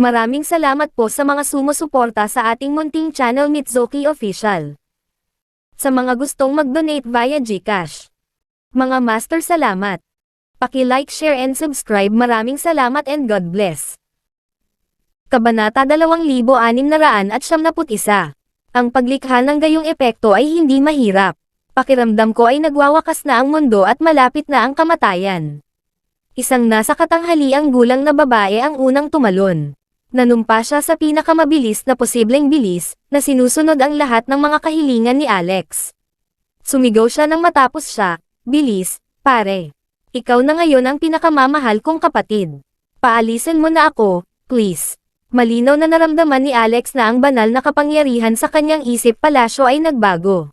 Maraming salamat po sa mga sumusuporta sa ating munting channel Mitsuki Official. Sa mga gustong mag-donate via GCash. Mga master, salamat. Paki-like, share and subscribe. Maraming salamat and God bless. Kabanata 2691. Ang paglikha ng gayong epekto ay hindi mahirap. Pakiramdam ko ay nagwawakas na ang mundo at malapit na ang kamatayan. Isang nasa katanghaliang gulang na babae ang unang tumalon. Nanumpa siya sa pinakamabilis na posibleng bilis, na sinusunod ang lahat ng mga kahilingan ni Alex. Sumigaw siya nang matapos siya, "Bilis, pare. Ikaw na ngayon ang pinakamamahal kong kapatid. Paalisin mo na ako, please." Malinaw na naramdaman ni Alex na ang banal na kapangyarihan sa kanyang isip palasyo ay nagbago.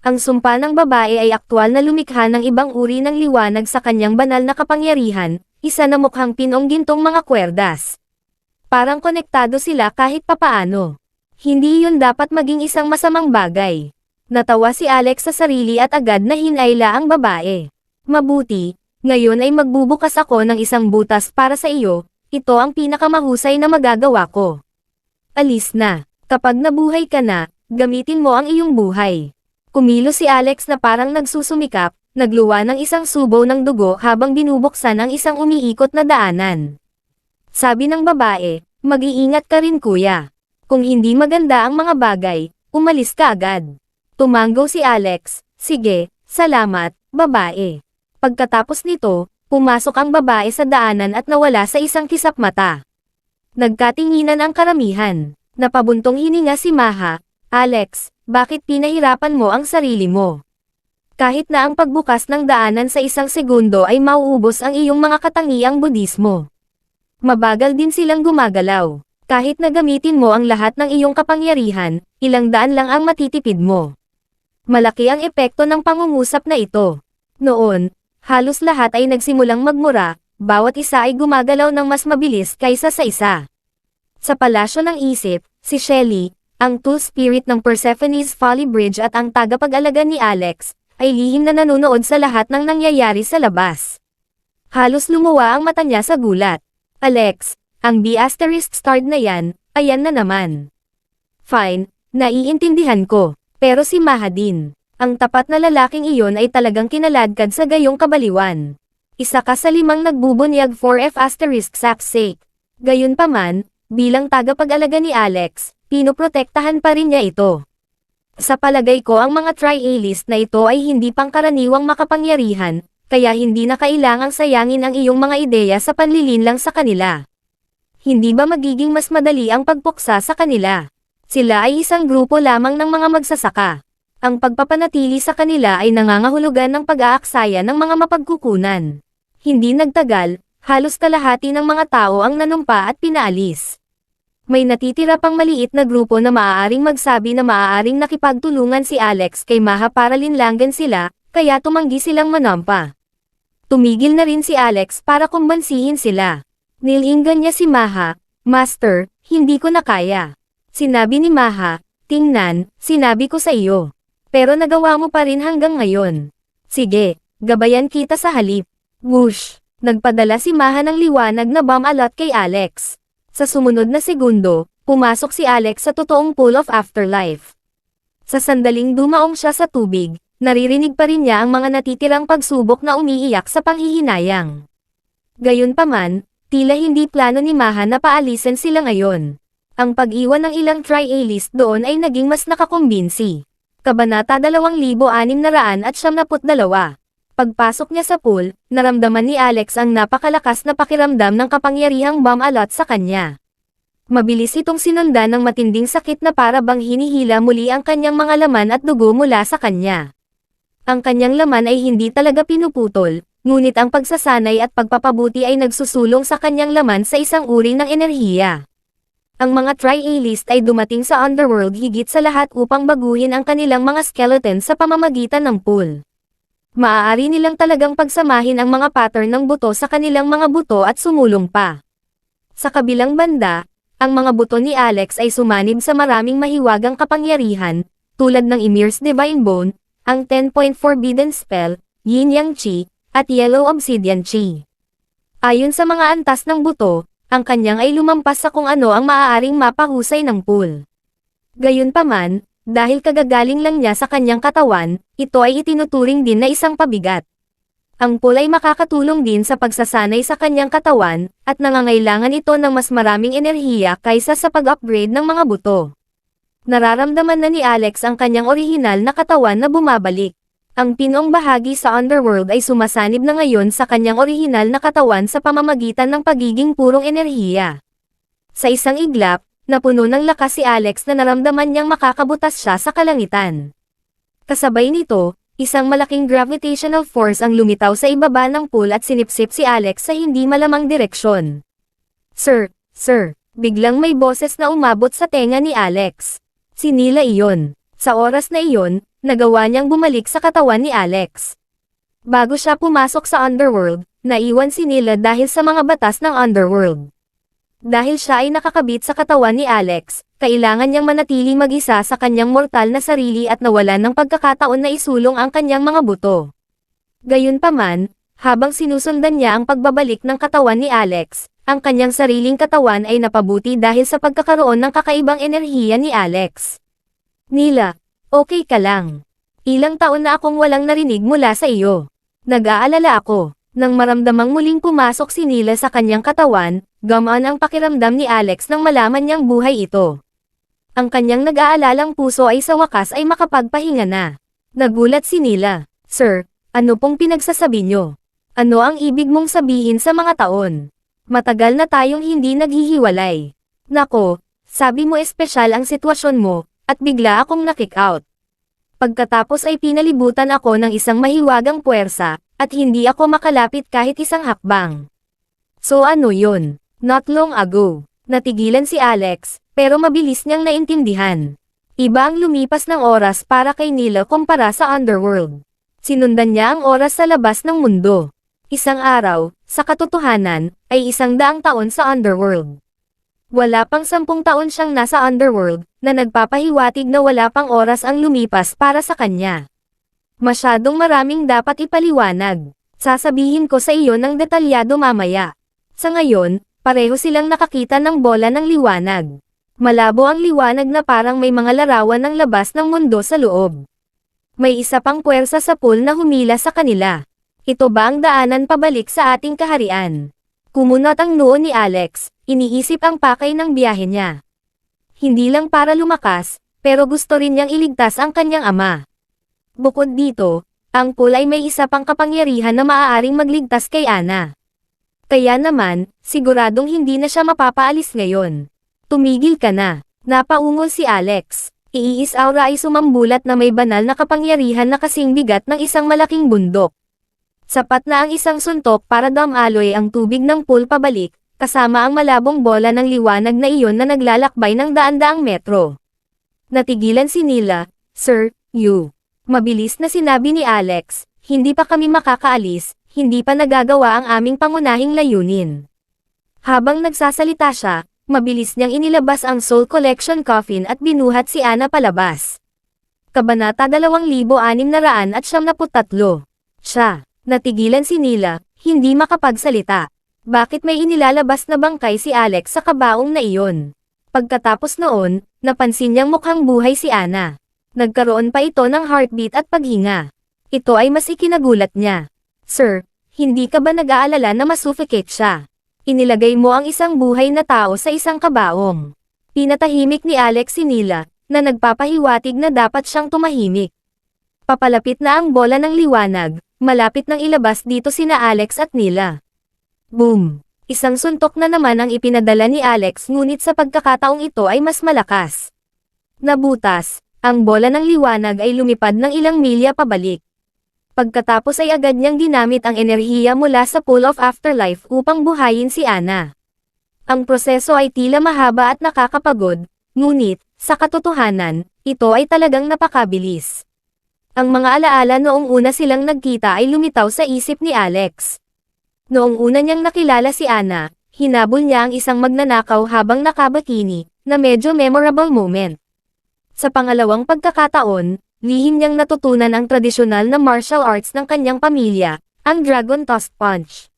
Ang sumpa ng babae ay aktwal na lumikha ng ibang uri ng liwanag sa kanyang banal na kapangyarihan, isa na mukhang pinong gintong mga kwerdas. Parang konektado sila kahit papaano. Hindi yun dapat maging isang masamang bagay. Natawa si Alex sa sarili at agad na hinayla ang babae. "Mabuti, ngayon ay magbubukas ako ng isang butas para sa iyo, ito ang pinakamahusay na magagawa ko. Alis na, kapag nabuhay ka na, gamitin mo ang iyong buhay." Kumilos si Alex na parang nagsusumikap, nagluwa ng isang subo ng dugo habang binubuksan ang isang umiikot na daanan. Sabi ng babae, "Mag-iingat ka rin kuya. Kung hindi maganda ang mga bagay, umalis ka agad." Tumanggaw si Alex, "Sige, salamat, babae." Pagkatapos nito, pumasok ang babae sa daanan at nawala sa isang kisap mata. Nagkatinginan ang karamihan. Napabuntong hininga si Maha, "Alex, bakit pinahirapan mo ang sarili mo? Kahit na ang pagbukas ng daanan sa isang segundo ay mauubos ang iyong mga katangiang budismo. Mabagal din silang gumagalaw. Kahit na gamitin mo ang lahat ng iyong kapangyarihan, ilang daan lang ang matitipid mo." Malaki ang epekto ng pangungusap na ito. Noon, halos lahat ay nagsimulang magmura, bawat isa ay gumagalaw ng mas mabilis kaysa sa isa. Sa palasyo ng isip, si Shelly, ang tool spirit ng Persephone's Folly Bridge at ang tagapag-alaga ni Alex, ay lihim na nanonood sa lahat ng nangyayari sa labas. Halos lumuwa ang mata niya sa gulat. "Alex, ang B*** na yan, ayan na naman." "Fine, naiintindihan ko. Pero si Maha din. Ang tapat na lalaking iyon ay talagang kinaladkad sa gayong kabaliwan. Isa ka sa 5 nagbubunyag for F***'s sake. Gayunpaman, bilang tagapag-alaga ni Alex, pinoprotektahan pa rin niya ito. Sa palagay ko ang mga trialist na ito ay hindi pangkaraniwang makapangyarihan, kaya hindi na kailangang sayangin ang iyong mga ideya sa panlilinlang sa kanila. Hindi ba magiging mas madali ang pagpuksa sa kanila? Sila ay isang grupo lamang ng mga magsasaka. Ang pagpapanatili sa kanila ay nangangahulugan ng pag-aaksaya ng mga mapagkukunan." Hindi nagtagal, halos kalahati ng mga tao ang nanumpa at pinaalis. May natitira pang maliit na grupo na maaaring magsabi na maaaring nakipagtulungan si Alex kay Maha para linlanggan sila, kaya tumanggi silang manampa. Tumigil na rin si Alex para kumbansihin sila. Nilinggan niya si Maha, "Master, hindi ko na kaya." Sinabi ni Maha, "Tingnan, sinabi ko sa iyo. Pero nagawa mo pa rin hanggang ngayon. Sige, gabayan kita sa halip." Whoosh! Nagpadala si Maha ng liwanag na bomb alert kay Alex. Sa sumunod na segundo, pumasok si Alex sa totoong pool of afterlife. Sa sandaling dumaong siya sa tubig, naririnig pa rin niya ang mga natitirang pagsubok na umiiyak sa panghihinayang. Gayunpaman, tila hindi plano ni Maha na paalisin sila ngayon. Ang pag-iwan ng ilang trialist doon ay naging mas nakakumbinsi. Kabanata 2692. Pagpasok niya sa pool, naramdaman ni Alex ang napakalakas na pakiramdam ng kapangyarihang bomb alert sa kanya. Mabilis itong sinundan ng matinding sakit na para bang hinihila muli ang kanyang mga laman at dugo mula sa kanya. Ang kanyang laman ay hindi talaga pinuputol, ngunit ang pagsasanay at pagpapabuti ay nagsusulong sa kanyang laman sa isang uri ng enerhiya. Ang mga trialist ay dumating sa underworld higit sa lahat upang baguhin ang kanilang mga skeleton sa pamamagitan ng pool. Maaari nilang talagang pagsamahin ang mga pattern ng buto sa kanilang mga buto at sumulong pa. Sa kabilang banda, ang mga buto ni Alex ay sumanib sa maraming mahiwagang kapangyarihan, tulad ng Ymir's Divine Bone, ang 10-point Forbidden Spell, Yin Yang Chi, at Yellow Obsidian Chi. Ayon sa mga antas ng buto, ang kanyang ay lumampas sa kung ano ang maaaring mapahusay ng pool. Gayunpaman, dahil kagagaling lang niya sa kanyang katawan, ito ay itinuturing din na isang pabigat. Ang pool ay makakatulong din sa pagsasanay sa kanyang katawan, at nangangailangan ito ng mas maraming enerhiya kaysa sa pag-upgrade ng mga buto. Nararamdaman na ni Alex ang kanyang orihinal na katawan na bumabalik. Ang pinong bahagi sa underworld ay sumasanib na ngayon sa kanyang orihinal na katawan sa pamamagitan ng pagiging purong enerhiya. Sa isang iglap, napuno ng lakas si Alex na naramdaman niyang makakabutas siya sa kalangitan. Kasabay nito, isang malaking gravitational force ang lumitaw sa ibaba ng pool at sinipsip si Alex sa hindi malamang direksyon. Sir, biglang may boses na umabot sa tenga ni Alex. Si Nila iyon. Sa oras na iyon, nagawa niyang bumalik sa katawan ni Alex. Bago siya pumasok sa underworld, naiwan si Nila dahil sa mga batas ng underworld. Dahil siya ay nakakabit sa katawan ni Alex, kailangan niyang manatiling mag-isa sa kanyang mortal na sarili at nawalan ng pagkakataon na isulong ang kanyang mga buto. Gayunpaman, habang sinusundan niya ang pagbabalik ng katawan ni Alex, ang kanyang sariling katawan ay napabuti dahil sa pagkakaroon ng kakaibang enerhiya ni Alex. Nila, okay ka lang. Ilang taon na akong walang narinig mula sa iyo. Nag-aalala ako. Nang maramdamang muling pumasok si Nila sa kanyang katawan, gamaan ang pakiramdam ni Alex nang malaman niyang buhay ito. Ang kanyang nag-aalalang puso ay sa wakas ay makapagpahinga na. Nagulat si Nila. Sir, ano pong pinagsasabi niyo? Ano ang ibig mong sabihin sa mga taon? Matagal na tayong hindi naghihiwalay. Nako, sabi mo espesyal ang sitwasyon mo, at bigla akong na-kick out. Pagkatapos ay pinalibutan ako ng isang mahiwagang puwersa, at hindi ako makalapit kahit isang hakbang. So ano yun? Not long ago, natigilan si Alex, pero mabilis niyang naintindihan. Iba ang lumipas ng oras para kay Nila kumpara sa underworld. Sinundan niya ang oras sa labas ng mundo. Isang araw, sa katotohanan, ay 100 taon sa underworld. Wala pang 10 taon siyang nasa underworld, na nagpapahiwatig na wala pang oras ang lumipas para sa kanya. Masyadong maraming dapat ipaliwanag. Sasabihin ko sa iyo ng detalyado mamaya. Sa ngayon, pareho silang nakakita ng bola ng liwanag. Malabo ang liwanag na parang may mga larawan ng labas ng mundo sa loob. May isa pang puwersa sa pool na humila sa kanila. Ito ba ang daanan pabalik sa ating kaharian? Kumunot ang noo ni Alex, iniisip ang pakay ng biyahe niya. Hindi lang para lumakas, pero gusto rin niyang iligtas ang kanyang ama. Bukod dito, ang pool ay may isa pang kapangyarihan na maaaring magligtas kay Ana. Kaya naman, siguradong hindi na siya mapapaalis ngayon. Tumigil ka na. Napaungol si Alex. Iis aura ay sumambulat na may banal na kapangyarihan na kasing bigat ng isang malaking bundok. Sapat na ang isang suntok para damaloy ang tubig ng pool pabalik, kasama ang malabong bola ng liwanag na iyon na naglalakbay ng daan-daang metro. Natigilan si Nila. Sir, you. Mabilis na sinabi ni Alex, hindi pa kami makakaalis, hindi pa nagagawa ang aming pangunahing layunin. Habang nagsasalita siya, mabilis niyang inilabas ang Soul Collection Coffin at binuhat si Ana palabas. Kabanata 2673. Siya, natigilan si Nila, hindi makapagsalita. Bakit may inilalabas na bangkay si Alex sa kabaong na iyon? Pagkatapos noon, napansin niyang mukhang buhay si Ana. Nagkaroon pa ito ng heartbeat at paghinga. Ito ay mas ikinagulat niya. Sir, hindi ka ba nag-aalala na masuffocate siya? Inilagay mo ang isang buhay na tao sa isang kabaong. Pinatahimik ni Alex si Nila, na nagpapahiwatig na dapat siyang tumahimik. Papalapit na ang bola ng liwanag, malapit nang ilabas dito sina Alex at Nila. Boom! Isang suntok na naman ang ipinadala ni Alex ngunit sa pagkakataong ito ay mas malakas. Nabutas. Ang bola ng liwanag ay lumipad ng ilang milya pabalik. Pagkatapos ay agad niyang ginamit ang enerhiya mula sa Pool of Afterlife upang buhayin si Ana. Ang proseso ay tila mahaba at nakakapagod, ngunit, sa katotohanan, ito ay talagang napakabilis. Ang mga alaala noong una silang nagkita ay lumitaw sa isip ni Alex. Noong una niyang nakilala si Ana, hinabol niya ang isang magnanakaw habang nakabakini, na medyo memorable moment. Sa pangalawang pagkakataon, lihim niyang natutunan ang tradisyonal na martial arts ng kanyang pamilya, ang Dragon Toss Punch.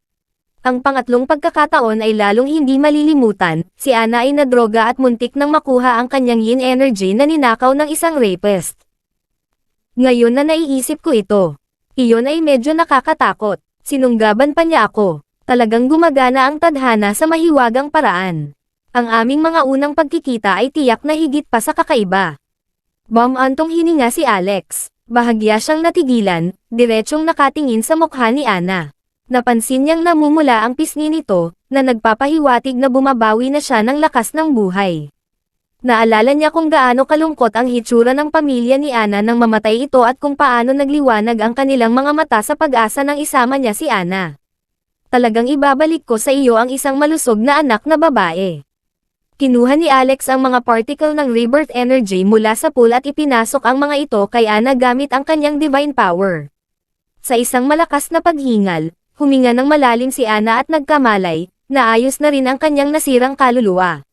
Ang pangatlong pagkakataon ay lalong hindi malilimutan, si Ana ay nadroga at muntik nang makuha ang kanyang yin energy na ninakaw ng isang rapist. Ngayon na naiisip ko ito. Iyon ay medyo nakakatakot. Sinunggaban pa niya ako. Talagang gumagana ang tadhana sa mahiwagang paraan. Ang aming mga unang pagkikita ay tiyak na higit pa sa kakaiba. Antong hininga si Alex. Bahagya siyang natigilan, diretsyong nakatingin sa mukha ni Ana. Napansin niyang namumula ang pisngi nito, na nagpapahiwatig na bumabawi na siya ng lakas ng buhay. Naalala niya kung gaano kalungkot ang hitsura ng pamilya ni Ana nang mamatay ito at kung paano nagliwanag ang kanilang mga mata sa pag-asa nang isama niya si Ana. Talagang ibabalik ko sa iyo ang isang malusog na anak na babae. Kinuha ni Alex ang mga particle ng rebirth energy mula sa pool at ipinasok ang mga ito kay Ana gamit ang kanyang divine power. Sa isang malakas na paghingal, huminga ng malalim si Ana at nagkamalay, naayos na rin ang kanyang nasirang kaluluwa.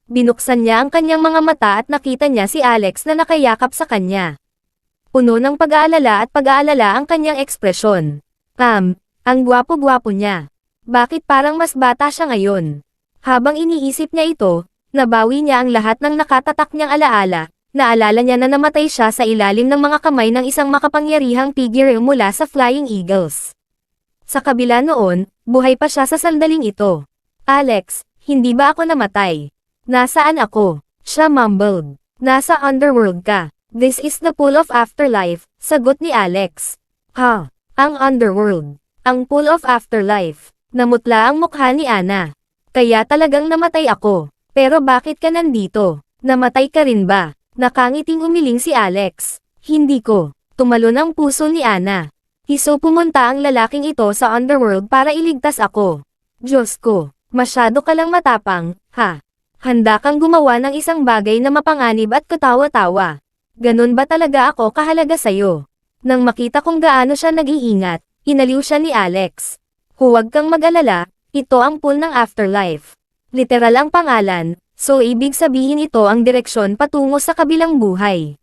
Binuksan niya ang kanyang mga mata at nakita niya si Alex na nakayakap sa kanya. Puno ng pag-aalala ang kanyang ekspresyon. Ang gwapo-gwapo niya. Bakit parang mas bata siya ngayon? Habang iniisip niya ito, nabawi niya ang lahat ng nakatatak niyang alaala. Naalala niya na namatay siya sa ilalim ng mga kamay ng isang makapangyarihang figure mula sa Flying Eagles. Sa kabila noon, buhay pa siya sa sandaling ito. Alex, hindi ba ako namatay? Nasaan ako? Siya mumbled. Nasa underworld ka. This is the pool of afterlife, sagot ni Alex. Ha? Ang underworld. Ang pool of afterlife. Namutla ang mukha ni Ana. Kaya talagang namatay ako. Pero bakit ka nandito? Namatay ka rin ba? Nakangiting umiling si Alex. Hindi ko. Tumalon ang puso ni Ana. Pumunta ang lalaking ito sa underworld para iligtas ako. Diyos ko, masyado ka lang matapang, ha? Handa kang gumawa ng isang bagay na mapanganib at katawa-tawa. Ganun ba talaga ako kahalaga sa'yo? Nang makita kung gaano siya nag-iingat, inaliw siya ni Alex. Huwag kang mag-alala, ito ang pool ng afterlife. Literal ang pangalan, so ibig sabihin ito ang direksyon patungo sa kabilang buhay.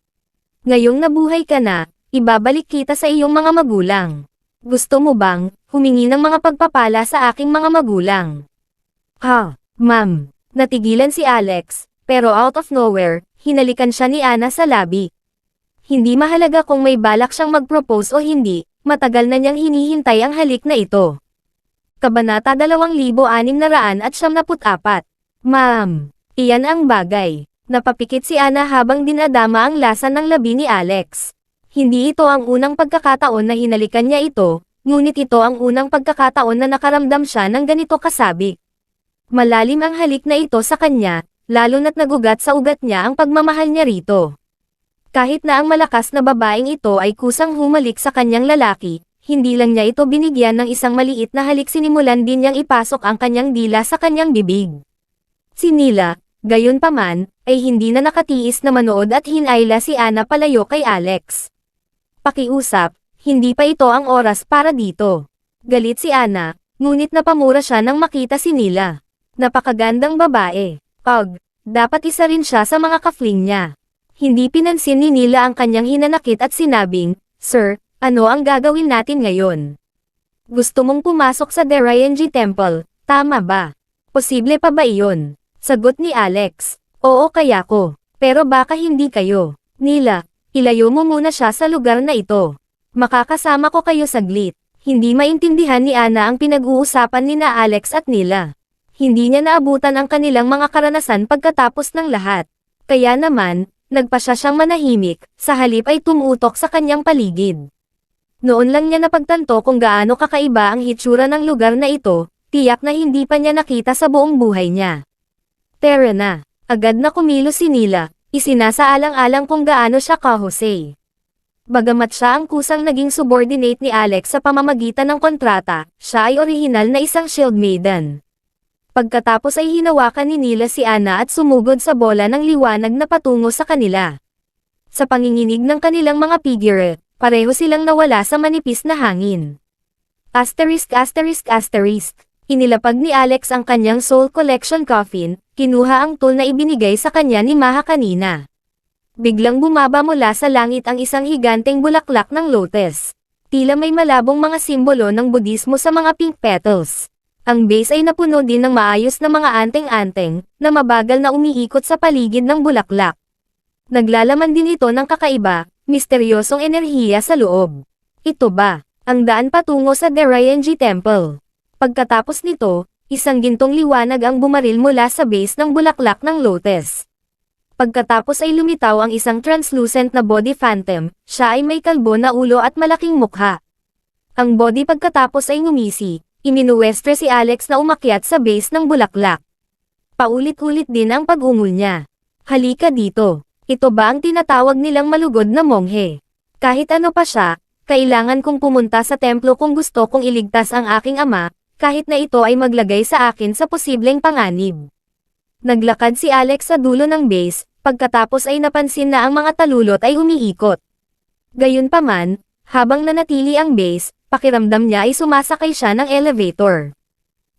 Ngayong nabuhay ka na, ibabalik kita sa iyong mga magulang. Gusto mo bang humingi ng mga pagpapala sa aking mga magulang? Ha, ma'am. Natigilan si Alex, pero out of nowhere, hinalikan siya ni Ana sa labi. Hindi mahalaga kung may balak siyang mag-propose o hindi, matagal na niyang hinihintay ang halik na ito. Kabanata 2674. Ma'am, iyan ang bagay. Napapikit si Ana habang dinadama ang lasa ng labi ni Alex. Hindi ito ang unang pagkakataon na hinalikan niya ito, ngunit ito ang unang pagkakataon na nakaramdam siya ng ganito kasabik. Malalim ang halik na ito sa kanya, lalo na't nagugat sa ugat niya ang pagmamahal niya rito. Kahit na ang malakas na babaeng ito ay kusang humalik sa kanyang lalaki, hindi lang niya ito binigyan ng isang maliit na halik, sinimulan din niyang ipasok ang kanyang dila sa kanyang bibig. Si Nila, gayunpaman, ay hindi na nakatiis na manood at hinayla si Ana palayo kay Alex. Pakiusap, hindi pa ito ang oras para dito. Galit si Ana, ngunit napamura siya nang makita si Nila. Napakagandang babae. Dapat isa rin siya sa mga ka-fling niya. Hindi pinansin ni Nila ang kanyang hinanakit at sinabing, Sir, ano ang gagawin natin ngayon? Gusto mong pumasok sa Derayenji Temple, tama ba? Posible pa ba iyon? Sagot ni Alex. Oo, kaya ko. Pero baka hindi kayo. Nila, ilayo mo muna siya sa lugar na ito. Makakasama ko kayo saglit. Hindi maintindihan ni Ana ang pinag-uusapan ni na Alex at Nila. Hindi niya naabutan ang kanilang mga karanasan pagkatapos ng lahat. Kaya naman, nagpasya siyang manahimik, sa halip ay tumutok sa kanyang paligid. Noon lang niya napagtanto kung gaano kakaiba ang hitsura ng lugar na ito, tiyak na hindi pa niya nakita sa buong buhay niya. Tara na, agad na kumilos si Nila, isinasaalang-alang kung gaano siya ka-Jose. Bagamat siya ang kusang naging subordinate ni Alex sa pamamagitan ng kontrata, siya ay orihinal na isang shield maiden. Pagkatapos ay hinawakan ni Nila si Ana at sumugod sa bola ng liwanag na patungo sa kanila. Sa panginginig ng kanilang mga figure, pareho silang nawala sa manipis na hangin. Asterisk. Inilapag ni Alex ang kanyang Soul Collection coffin, kinuha ang tool na ibinigay sa kanya ni Maha kanina. Biglang bumaba mula sa langit ang isang higanteng bulaklak ng lotus. Tila may malabong mga simbolo ng Budismo sa mga pink petals. Ang base ay napuno din ng maayos na mga anteng-anteng, na mabagal na umiikot sa paligid ng bulaklak. Naglalaman din ito ng kakaiba, misteryosong enerhiya sa loob. Ito ba, ang daan patungo sa Derayenji Temple? Pagkatapos nito, isang gintong liwanag ang bumaril mula sa base ng bulaklak ng lotus. Pagkatapos ay lumitaw ang isang translucent na body phantom, siya ay may kalbo na ulo at malaking mukha. Ang body pagkatapos ay ngumisi, iminuwestre si Alex na umakyat sa base ng bulaklak. Paulit-ulit din ang pag-ungol niya. Halika dito. Ito ba ang tinatawag nilang malugod na monghe? Kahit ano pa siya, kailangan kong pumunta sa templo kung gusto kong iligtas ang aking ama, kahit na ito ay maglagay sa akin sa posibleng panganib. Naglakad si Alex sa dulo ng base, pagkatapos ay napansin na ang mga talulot ay umiikot. Gayunpaman, habang nanatili ang base, pakiramdam niya ay sumasakay siya ng elevator.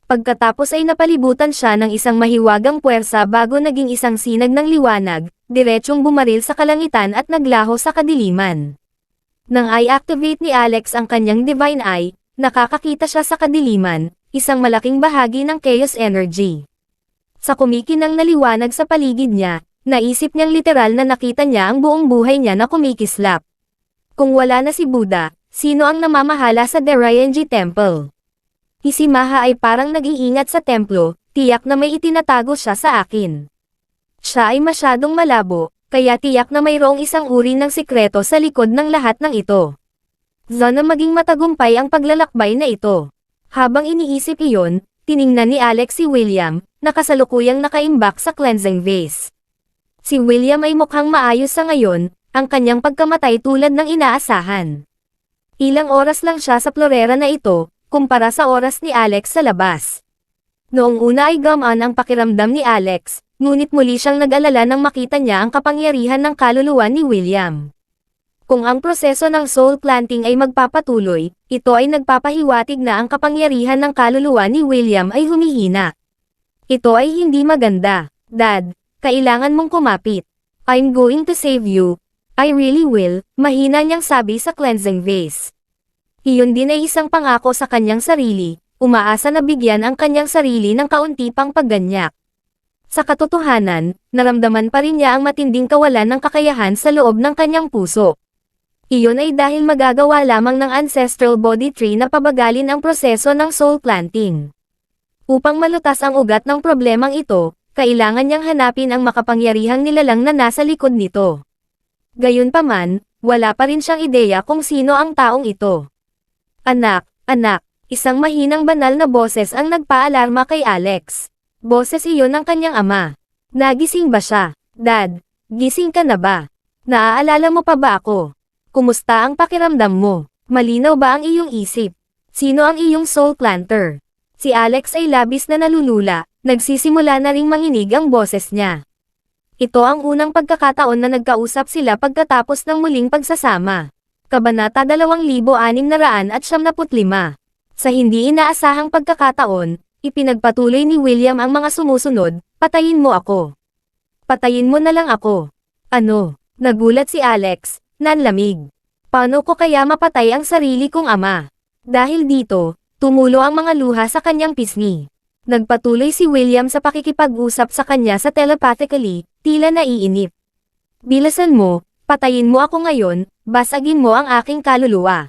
Pagkatapos ay napalibutan siya ng isang mahiwagang puwersa bago naging isang sinag ng liwanag, diretsyong bumaril sa kalangitan at naglaho sa kadiliman. Nang i-activate ni Alex ang kanyang Divine Eye, nakakakita siya sa kadiliman, isang malaking bahagi ng chaos energy. Sa kumikinang na liwanag sa paligid niya, naisip niyang literal na nakita niya ang buong buhay niya na kumikislap. Kung wala na si Buddha, sino ang namamahala sa Derayenji Temple? Si Maha ay parang nag-iingat sa templo, tiyak na may itinatago siya sa akin. Siya ay masyadong malabo, kaya tiyak na mayroong isang uri ng sikreto sa likod ng lahat ng ito. Sana maging matagumpay ang paglalakbay na ito. Habang iniisip iyon, tiningnan ni Alex si William, na kasalukuyang nakaimbak sa cleansing vase. Si William ay mukhang maayos sa ngayon, ang kanyang pagkamatay tulad ng inaasahan. Ilang oras lang siya sa florera na ito, kumpara sa oras ni Alex sa labas. Noong una ay gamaan ang pakiramdam ni Alex, ngunit muli siyang nag-alala nang makita niya ang kapangyarihan ng kaluluwa ni William. Kung ang proseso ng soul planting ay magpapatuloy, ito ay nagpapahiwatig na ang kapangyarihan ng kaluluwa ni William ay humihina. Ito ay hindi maganda. Dad, kailangan mong kumapit. I'm going to save you. I really will, mahina niyang sabi sa cleansing vase. Iyon din ay isang pangako sa kanyang sarili, umaasa na bigyan ang kanyang sarili ng kaunti pang pagganyak. Sa katotohanan, naramdaman pa rin niya ang matinding kawalan ng kakayahan sa loob ng kanyang puso. Iyon ay dahil magagawa lamang ng ancestral body tree na pabagalin ang proseso ng soul planting. Upang malutas ang ugat ng problemang ito, kailangan niyang hanapin ang makapangyarihang nilalang na nasa likod nito. Gayunpaman, wala pa rin siyang ideya kung sino ang taong ito. Anak, isang mahinang banal na boses ang nagpaalarma kay Alex. Boses iyon ng kanyang ama. Nagising ba siya? Dad, gising ka na ba? Naaalala mo pa ba ako? Kumusta ang pakiramdam mo? Malinaw ba ang iyong isip? Sino ang iyong soul planter? Si Alex ay labis na nalulula, nagsisimula na ring manginig ang boses niya. Ito ang unang pagkakataon na nagkausap sila pagkatapos ng muling pagsasama. Kabanata 2675. Sa hindi inaasahang pagkakataon, ipinagpatuloy ni William ang mga sumusunod, patayin mo ako. Patayin mo na lang ako. Ano? Nagulat si Alex, nanlamig. Paano ko kaya mapatay ang sarili kong ama? Dahil dito, tumulo ang mga luha sa kanyang pisngi. Nagpatuloy si William sa pakikipag-usap sa kanya sa telepathically, tila naiinip. Bilasan mo, patayin mo ako ngayon, basagin mo ang aking kaluluwa.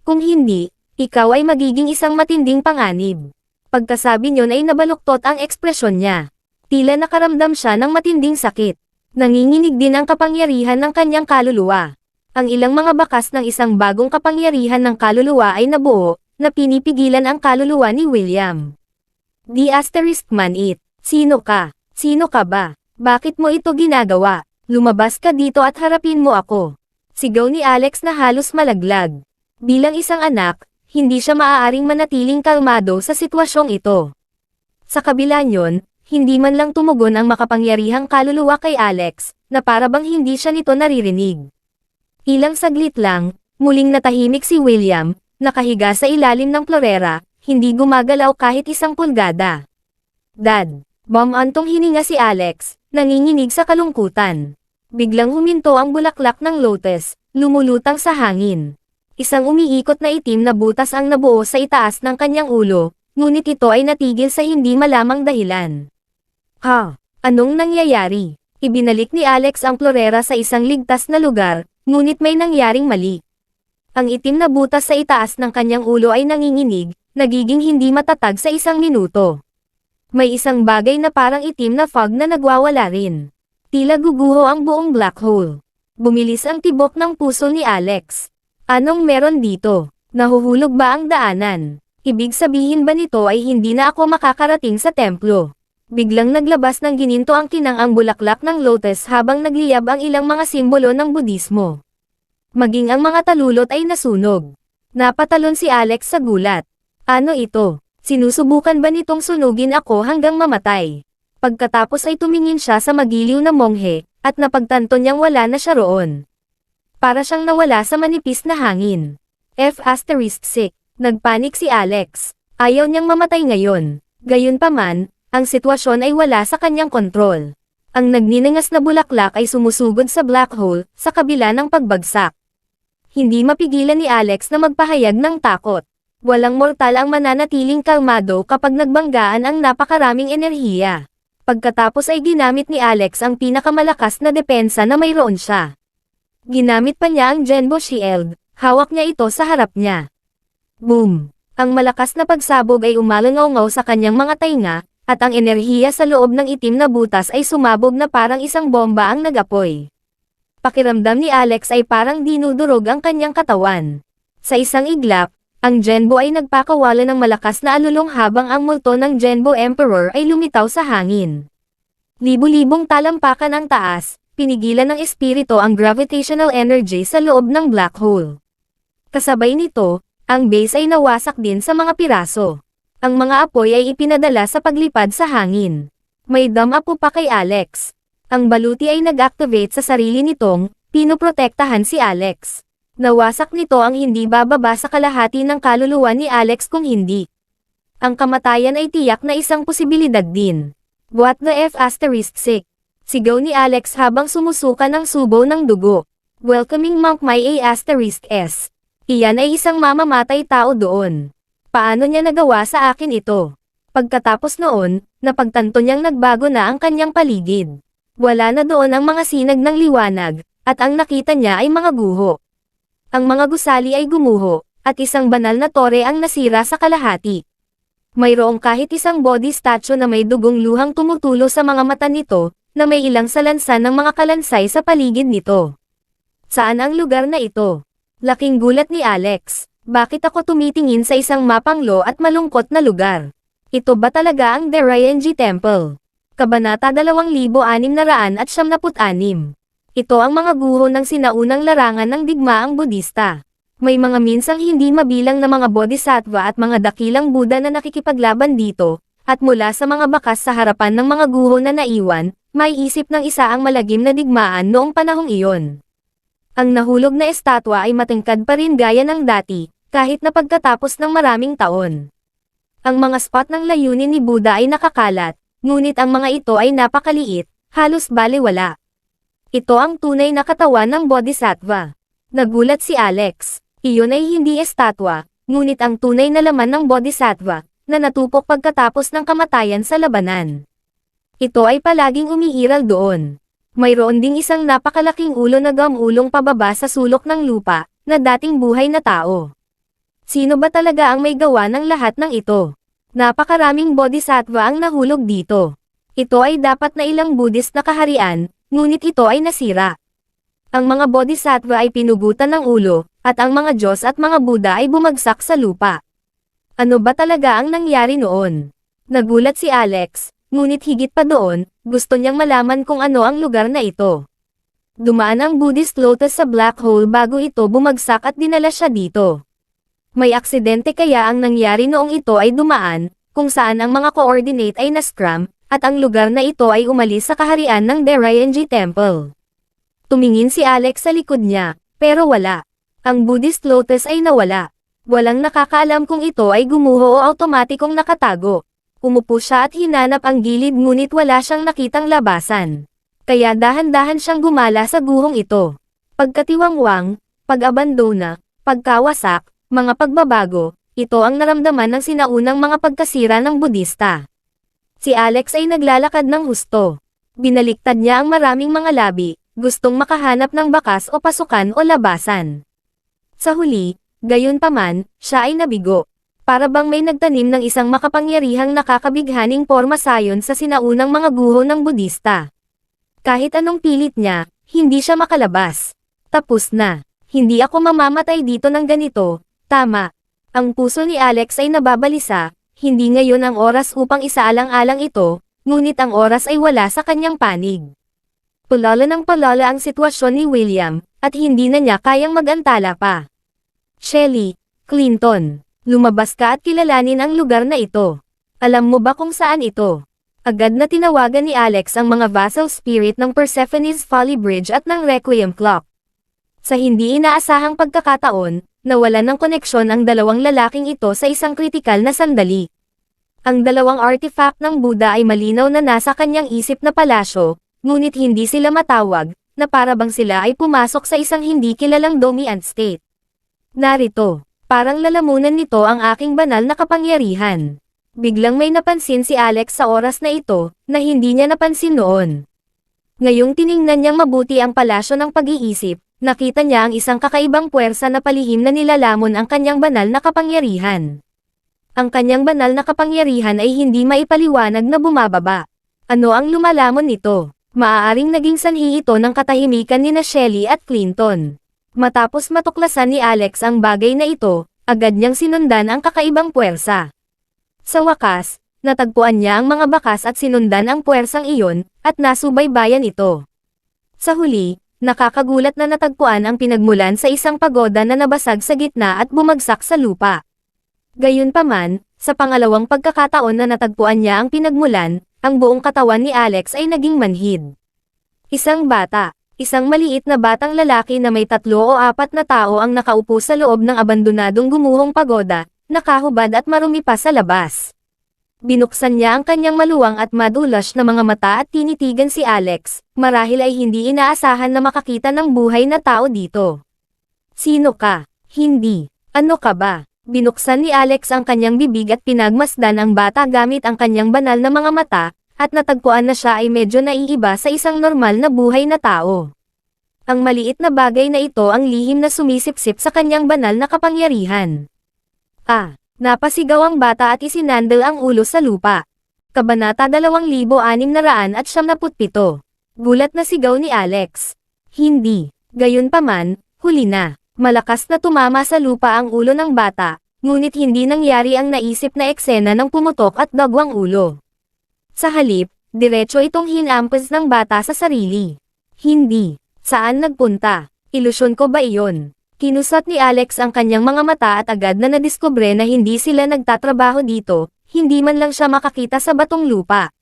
Kung hindi, ikaw ay magiging isang matinding panganib. Pagkasabi niyon ay nabaluktot ang ekspresyon niya. Tila nakaramdam siya ng matinding sakit. Nanginginig din ang kapangyarihan ng kanyang kaluluwa. Ang ilang mga bakas ng isang bagong kapangyarihan ng kaluluwa ay nabuo, na pinipigilan ang kaluluwa ni William. The asterisk man it. Sino ka? Sino ka ba? Bakit mo ito ginagawa? Lumabas ka dito at harapin mo ako. Sigaw ni Alex na halos malaglag. Bilang isang anak, hindi siya maaaring manatiling kalmado sa sitwasyong ito. Sa kabila niyon, hindi man lang tumugon ang makapangyarihang kaluluwa kay Alex, na para bang hindi siya nito naririnig. Ilang saglit lang, muling natahimik si William, nakahiga sa ilalim ng florera, hindi gumagalaw kahit isang pulgada. Dad, bumantong hininga si Alex, nanginginig sa kalungkutan. Biglang huminto ang bulaklak ng lotus, lumulutang sa hangin. Isang umiikot na itim na butas ang nabuo sa itaas ng kanyang ulo, ngunit ito ay natigil sa hindi malamang dahilan. Ha? Anong nangyayari? Ibinalik ni Alex ang Florera sa isang ligtas na lugar, ngunit may nangyaring mali. Ang itim na butas sa itaas ng kanyang ulo ay nanginginig, nagiging hindi matatag sa isang minuto. May isang bagay na parang itim na fog na nagwawala rin. Tila guguho ang buong black hole. Bumilis ang tibok ng puso ni Alex. Anong meron dito? Nahuhulog ba ang daanan? Ibig sabihin ba nito ay hindi na ako makakarating sa templo? Biglang naglabas ng gininto ang kinang bulaklak ng lotus habang nagliyab ang ilang mga simbolo ng Budismo. Maging ang mga talulot ay nasunog. Napatalon si Alex sa gulat. Ano ito? Sinusubukan ba nitong sunugin ako hanggang mamatay? Pagkatapos ay tumingin siya sa magiliw na monghe, at napagtanto niyang wala na siya roon. Para siyang nawala sa manipis na hangin. F***sick. Nagpanik si Alex. Ayaw niyang mamatay ngayon. Gayunpaman, ang sitwasyon ay wala sa kanyang kontrol. Ang nagniningas na bulaklak ay sumusugod sa black hole, sa kabila ng pagbagsak. Hindi mapigilan ni Alex na magpahayag ng takot. Walang mortal ang mananatiling kalmado kapag nagbanggaan ang napakaraming enerhiya. Pagkatapos ay ginamit ni Alex ang pinakamalakas na depensa na mayroon siya. Ginamit pa niya ang Genbo Shield, hawak niya ito sa harap niya. Boom! Ang malakas na pagsabog ay umalangaw sa kanyang mga tainga, at ang enerhiya sa loob ng itim na butas ay sumabog na parang isang bomba ang nag-apoy. Pakiramdam ni Alex ay parang dinudurog ang kanyang katawan. Sa isang iglap, ang Genbo ay nagpakawala ng malakas na alulong habang ang multo ng Genbo Emperor ay lumitaw sa hangin. Libu-libong talampakan ang taas, pinigilan ng espiritu ang gravitational energy sa loob ng black hole. Kasabay nito, ang base ay nawasak din sa mga piraso. Ang mga apoy ay ipinadala sa paglipad sa hangin. May damapo pa kay Alex. Ang baluti ay nag-activate sa sarili nitong, pinoprotektahan si Alex. Nawasak nito ang hindi bababa sa kalahati ng kaluluwa ni Alex kung hindi. Ang kamatayan ay tiyak na isang posibilidad din. What the F***sick? Sigaw ni Alex habang sumusuka ng subo ng dugo. Welcoming monk my A***s. Iyan ay isang mamamatay tao doon. Paano niya nagawa sa akin ito? Pagkatapos noon, napagtanto niyang nagbago na ang kanyang paligid. Wala na doon ang mga sinag ng liwanag, at ang nakita niya ay mga guho. Ang mga gusali ay gumuho, at isang banal na tore ang nasira sa kalahati. Mayroong kahit isang body statue na may dugong luhang tumutulo sa mga mata nito, na may ilang salansan ng mga kalansay sa paligid nito. Saan ang lugar na ito? Laking gulat ni Alex. Bakit ako tumitingin sa isang mapanglo at malungkot na lugar? Ito ba talaga ang Derayenji Temple? Kabanata 2676. Ito ang mga guho ng sinaunang larangan ng digmaang Budista. May mga minsang hindi mabilang na mga bodhisattva at mga dakilang Buddha na nakikipaglaban dito, at mula sa mga bakas sa harapan ng mga guho na naiwan, may isip ng isa ang malagim na digmaan noong panahong iyon. Ang nahulog na estatwa ay matingkad pa rin gaya ng dati, kahit na pagkatapos ng maraming taon. Ang mga spot ng layunin ni Buddha ay nakakalat, ngunit ang mga ito ay napakaliit, halos balewala. Ito ang tunay na katawan ng bodhisattva. Nagulat si Alex. Iyon ay hindi estatwa, ngunit ang tunay na laman ng bodhisattva, na natupok pagkatapos ng kamatayan sa labanan. Ito ay palaging umiiral doon. Mayroon ding isang napakalaking ulo na gamulong pababa sa sulok ng lupa, na dating buhay na tao. Sino ba talaga ang may gawa ng lahat ng ito? Napakaraming bodhisattva ang nahulog dito. Ito ay dapat na ilang Buddhist na kaharian, ngunit ito ay nasira. Ang mga bodhisattva ay pinugutan ng ulo, at ang mga Diyos at mga Buddha ay bumagsak sa lupa. Ano ba talaga ang nangyari noon? Nagulat si Alex, ngunit higit pa doon, gusto niyang malaman kung ano ang lugar na ito. Dumaan ang Buddhist lotus sa black hole bago ito bumagsak at dinala siya dito. May aksidente kaya ang nangyari noong ito ay dumaan, kung saan ang mga coordinate ay na-scram, at ang lugar na ito ay umalis sa kaharian ng Derayenji Temple. Tumingin si Alex sa likod niya, pero wala. Ang Buddhist lotus ay nawala. Walang nakakaalam kung ito ay gumuho o automatikong nakatago. Umupo siya at hinanap ang gilid ngunit wala siyang nakitang labasan. Kaya dahan-dahan siyang gumala sa guhong ito. Pagkatiwangwang, pag-abandona, pagkawasak, mga pagbabago, ito ang naramdaman ng sinaunang mga pagkasira ng Budista. Si Alex ay naglalakad ng husto. Binaliktad niya ang maraming mga labi, gustong makahanap ng bakas o pasukan o labasan. Sa huli, gayunpaman, siya ay nabigo. Para bang may nagtanim ng isang makapangyarihang nakakabighaning porma sayon sa sinaunang mga guho ng Budista. Kahit anong pilit niya, hindi siya makalabas. Tapos na. Hindi ako mamamatay dito ng ganito, tama. Ang puso ni Alex ay nababalisa, hindi ngayon ang oras upang isaalang-alang ito, ngunit ang oras ay wala sa kanyang panig. Palala ng palala ang sitwasyon ni William, at hindi na niya kayang mag-antala pa. Shelly, Clinton. Lumabas ka at kilalanin ang lugar na ito. Alam mo ba kung saan ito? Agad na tinawagan ni Alex ang mga vassal spirit ng Persephone's Folly Bridge at ng Requiem Clock. Sa hindi inaasahang pagkakataon, nawalan ng koneksyon ang dalawang lalaking ito sa isang kritikal na sandali. Ang dalawang artifact ng Buddha ay malinaw na nasa kanyang isip na palasyo, ngunit hindi sila matawag, na para bang sila ay pumasok sa isang hindi kilalang dominant state. Narito. Parang lalamunan nito ang aking banal na kapangyarihan. Biglang may napansin si Alex sa oras na ito, na hindi niya napansin noon. Ngayong tiningnan niyang mabuti ang palasyo ng pag-iisip, nakita niya ang isang kakaibang puwersa na palihim na nilalamon ang kanyang banal na kapangyarihan. Ang kanyang banal na kapangyarihan ay hindi maipaliwanag na bumababa. Ano ang lumalamon nito? Maaaring naging sanhi ito ng katahimikan ni Shelly at Clinton. Matapos matuklasan ni Alex ang bagay na ito, agad niyang sinundan ang kakaibang puwersa. Sa wakas, natagpuan niya ang mga bakas at sinundan ang puwersang iyon, at nasubaybayan ito. Sa huli, nakakagulat na natagpuan ang pinagmulan sa isang pagoda na nabasag sa gitna at bumagsak sa lupa. Gayunpaman, sa pangalawang pagkakataon na natagpuan niya ang pinagmulan, ang buong katawan ni Alex ay naging manhid. Isang bata. Isang maliit na batang lalaki na may 3 o 4 na tao ang nakaupo sa loob ng abandonadong gumuhong pagoda, nakahubad at marumi pa sa labas. Binuksan niya ang kanyang maluwang at madulas na mga mata at tinitigan si Alex, marahil ay hindi inaasahan na makakita ng buhay na tao dito. Sino ka? Hindi. Ano ka ba? Binuksan ni Alex ang kanyang bibig at pinagmasdan ang bata gamit ang kanyang banal na mga mata, at natagpuan na siya ay medyo naiiba sa isang normal na buhay na tao. Ang maliit na bagay na ito ang lihim na sumisipsip sa kanyang banal na kapangyarihan. Napasigaw ang bata at isinandal ang ulo sa lupa. Kabanata 2697. Gulat na sigaw ni Alex. Hindi. Gayunpaman, huli na. Malakas na tumama sa lupa ang ulo ng bata, ngunit hindi nangyari ang naisip na eksena ng pumutok at dagwang ulo. Sa halip, diretso itong hinampas ng bata sa sarili. Hindi. Saan nagpunta? Ilusyon ko ba iyon? Kinusat ni Alex ang kanyang mga mata at agad na nadiskubre na hindi sila nagtatrabaho dito, hindi man lang siya makakita sa batong lupa.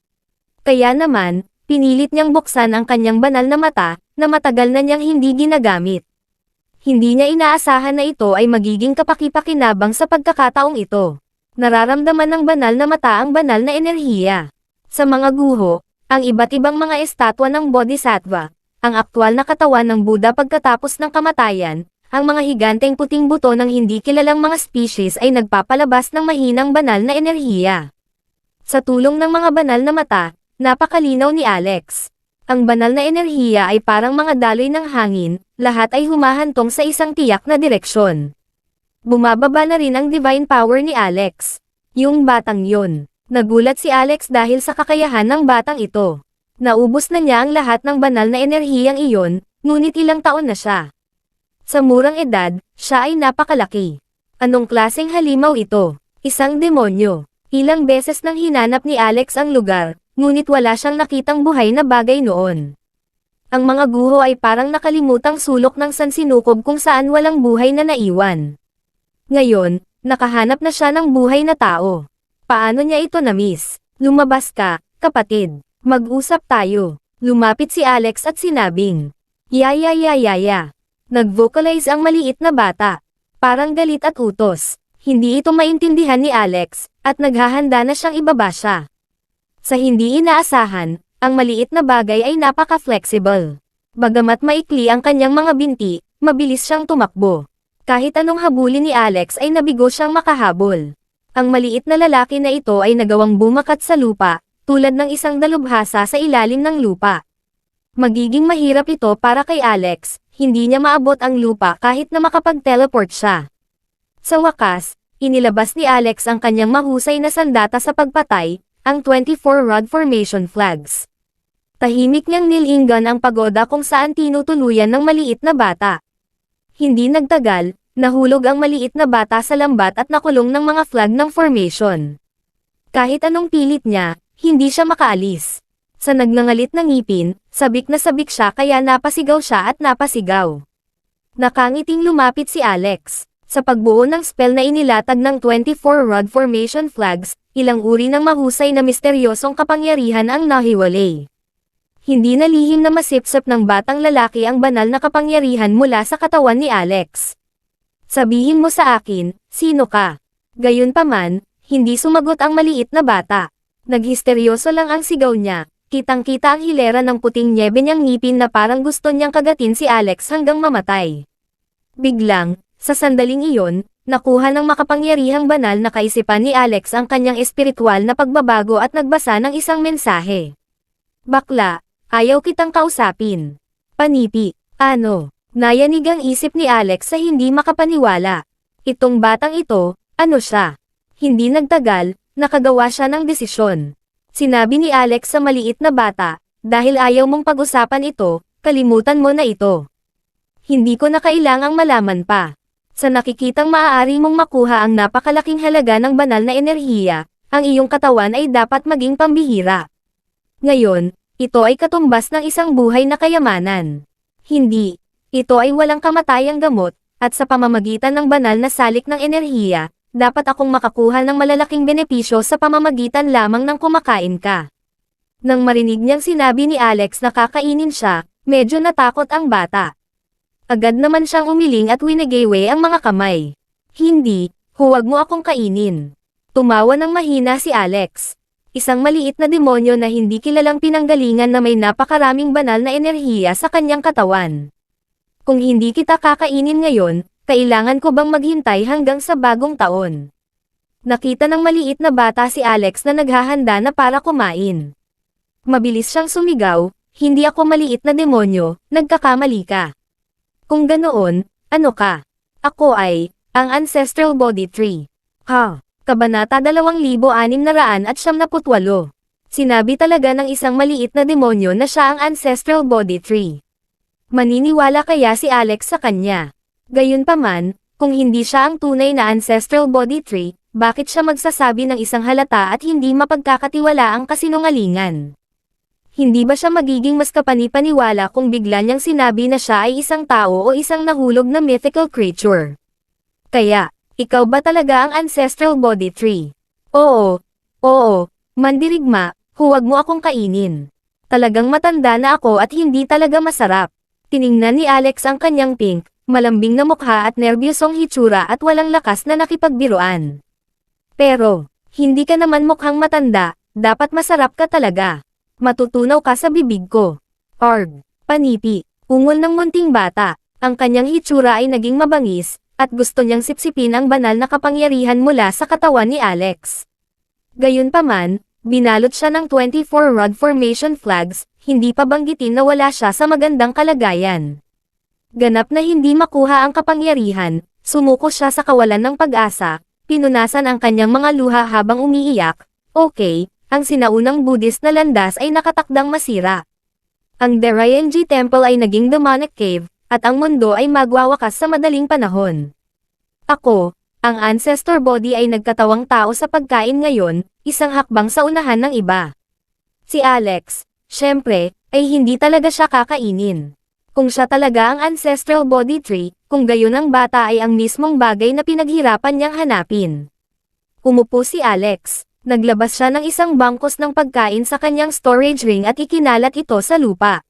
Kaya naman, pinilit niyang buksan ang kanyang banal na mata, na matagal na niyang hindi ginagamit. Hindi niya inaasahan na ito ay magiging kapaki-pakinabang sa pagkakataong ito. Nararamdaman ng banal na mata ang banal na enerhiya. Sa mga guho, ang iba't ibang mga estatwa ng Bodhisattva, ang aktwal na katawan ng Buddha pagkatapos ng kamatayan, ang mga higanteng puting buto ng hindi kilalang mga species ay nagpapalabas ng mahinang banal na enerhiya. Sa tulong ng mga banal na mata, napakalinaw ni Alex. Ang banal na enerhiya ay parang mga daloy ng hangin, lahat ay humahantong sa isang tiyak na direksyon. Bumababa na rin ang divine power ni Alex. Yung batang yun. Nagulat si Alex dahil sa kakayahan ng batang ito. Naubos na niya ang lahat ng banal na enerhiyang iyon, ngunit ilang taon na siya. Sa murang edad, siya ay napakalaki. Anong klaseng halimaw ito? Isang demonyo. Ilang beses nang hinanap ni Alex ang lugar, ngunit wala siyang nakitang buhay na bagay noon. Ang mga guho ay parang nakalimutang sulok ng sansinukob kung saan walang buhay na naiwan. Ngayon, nakahanap na siya ng buhay na tao. Paano niya ito na-miss? Lumabas ka, kapatid. Mag-usap tayo. Lumapit si Alex at sinabing, "Yaya." Nag-vocalize ang maliit na bata. Parang galit at utos. Hindi ito maintindihan ni Alex, at naghahanda na siyang ibaba siya. Sa hindi inaasahan, ang maliit na bagay ay napaka-flexible. Bagamat maikli ang kanyang mga binti, mabilis siyang tumakbo. Kahit anong habulin ni Alex ay nabigo siyang makahabol. Ang maliit na lalaki na ito ay nagawang bumakat sa lupa, tulad ng isang dalubhasa sa ilalim ng lupa. Magiging mahirap ito para kay Alex, hindi niya maabot ang lupa kahit na makapag-teleport siya. Sa wakas, inilabas ni Alex ang kanyang mahusay na sandata sa pagpatay, ang 24 Rod Formation Flags. Tahimik niyang nilingan ang pagoda kung saan tinutuluyan ng maliit na bata. Hindi nagtagal, nahulog ang maliit na bata sa lambat at nakulong ng mga flag ng formation. Kahit anong pilit niya, hindi siya makaalis. Sa nagngangalit na ngipin, sabik na sabik siya kaya napasigaw siya at napasigaw. Nakangiting lumapit si Alex. Sa pagbuo ng spell na inilatag ng 24 Rod Formation Flags, ilang uri ng mahusay na misteryosong kapangyarihan ang nahiwalay. Hindi na lihim na masipsip ng batang lalaki ang banal na kapangyarihan mula sa katawan ni Alex. Sabihin mo sa akin, sino ka? Gayunpaman, hindi sumagot ang maliit na bata. Naghisteryoso lang ang sigaw niya, kitang-kita ang hilera ng puting nyebe niyang ngipin na parang gusto niyang kagatin si Alex hanggang mamatay. Biglang, sa sandaling iyon, nakuha ng makapangyarihang banal na kaisipan ni Alex ang kanyang espiritual na pagbabago at nagbasa ng isang mensahe. Bakla, ayaw kitang kausapin. Panipi, ano? Nayanig ang isip ni Alex sa hindi makapaniwala. Itong batang ito, ano siya? Hindi nagtagal, nakagawa siya ng desisyon. Sinabi ni Alex sa maliit na bata, dahil ayaw mong pag-usapan ito, kalimutan mo na ito. Hindi ko na kailangang malaman pa. Sa nakikitang maaari mong makuha ang napakalaking halaga ng banal na enerhiya, ang iyong katawan ay dapat maging pambihira. Ngayon, ito ay katumbas ng isang buhay na kayamanan. Hindi. Ito ay walang kamatayang gamot, at sa pamamagitan ng banal na salik ng enerhiya, dapat akong makakuha ng malalaking benepisyo sa pamamagitan lamang ng kumakain ka. Nang marinig niyang sinabi ni Alex na kakainin siya, medyo natakot ang bata. Agad naman siyang umiling at winagaywe ang mga kamay. Hindi, huwag mo akong kainin. Tumawa ng mahina si Alex. Isang maliit na demonyo na hindi kilalang pinanggalingan na may napakaraming banal na enerhiya sa kanyang katawan. Kung hindi kita kakainin ngayon, kailangan ko bang maghintay hanggang sa bagong taon? Nakita ng maliit na bata si Alex na naghahanda na para kumain. Mabilis siyang sumigaw, hindi ako maliit na demonyo, nagkakamali ka. Kung ganoon, ano ka? Ako ay, ang Ancestral Body Tree. Ha? Kabanata 2678. Sinabi talaga ng isang maliit na demonyo na siya ang Ancestral Body Tree. Maniniwala kaya si Alex sa kanya? Gayunpaman, kung hindi siya ang tunay na Ancestral Body Tree, bakit siya magsasabi ng isang halata at hindi mapagkakatiwalaang kasinungalingan? Hindi ba siya magiging mas kapani-paniwala kung bigla niyang sinabi na siya ay isang tao o isang nahulog na mythical creature? Kaya, ikaw ba talaga ang Ancestral Body Tree? Oo, mandirigma, huwag mo akong kainin. Talagang matanda na ako at hindi talaga masarap. Tiningnan ni Alex ang kanyang pink, malambing na mukha at nerbyosong hitsura at walang lakas na nakipagbiruan. Pero, hindi ka naman mukhang matanda, dapat masarap ka talaga. Matutunaw ka sa bibig ko. Arg, panipi, ungol ng munting bata, ang kanyang hitsura ay naging mabangis, at gusto niyang sipsipin ang banal na kapangyarihan mula sa katawan ni Alex. Gayunpaman, binalot siya ng 24 Rod Formation Flags, hindi pa banggitin na wala siya sa magandang kalagayan. Ganap na hindi makuha ang kapangyarihan, sumuko siya sa kawalan ng pag-asa, pinunasan ang kanyang mga luha habang umiiyak. Okay, ang sinaunang Buddhist na landas ay nakatakdang masira. Ang Derayenji Temple ay naging demonic cave, at ang mundo ay magwawakas sa madaling panahon. Ako, ang ancestor body ay nagkatawang tao sa pagkain ngayon, isang hakbang sa unahan ng iba. Si Alex, syempre, ay hindi talaga siya kakainin. Kung siya talaga ang ancestral body tree, kung gayon ang bata ay ang mismong bagay na pinaghirapan niyang hanapin. Umupo si Alex, naglabas siya ng isang bangkos ng pagkain sa kanyang storage ring at ikinalat ito sa lupa.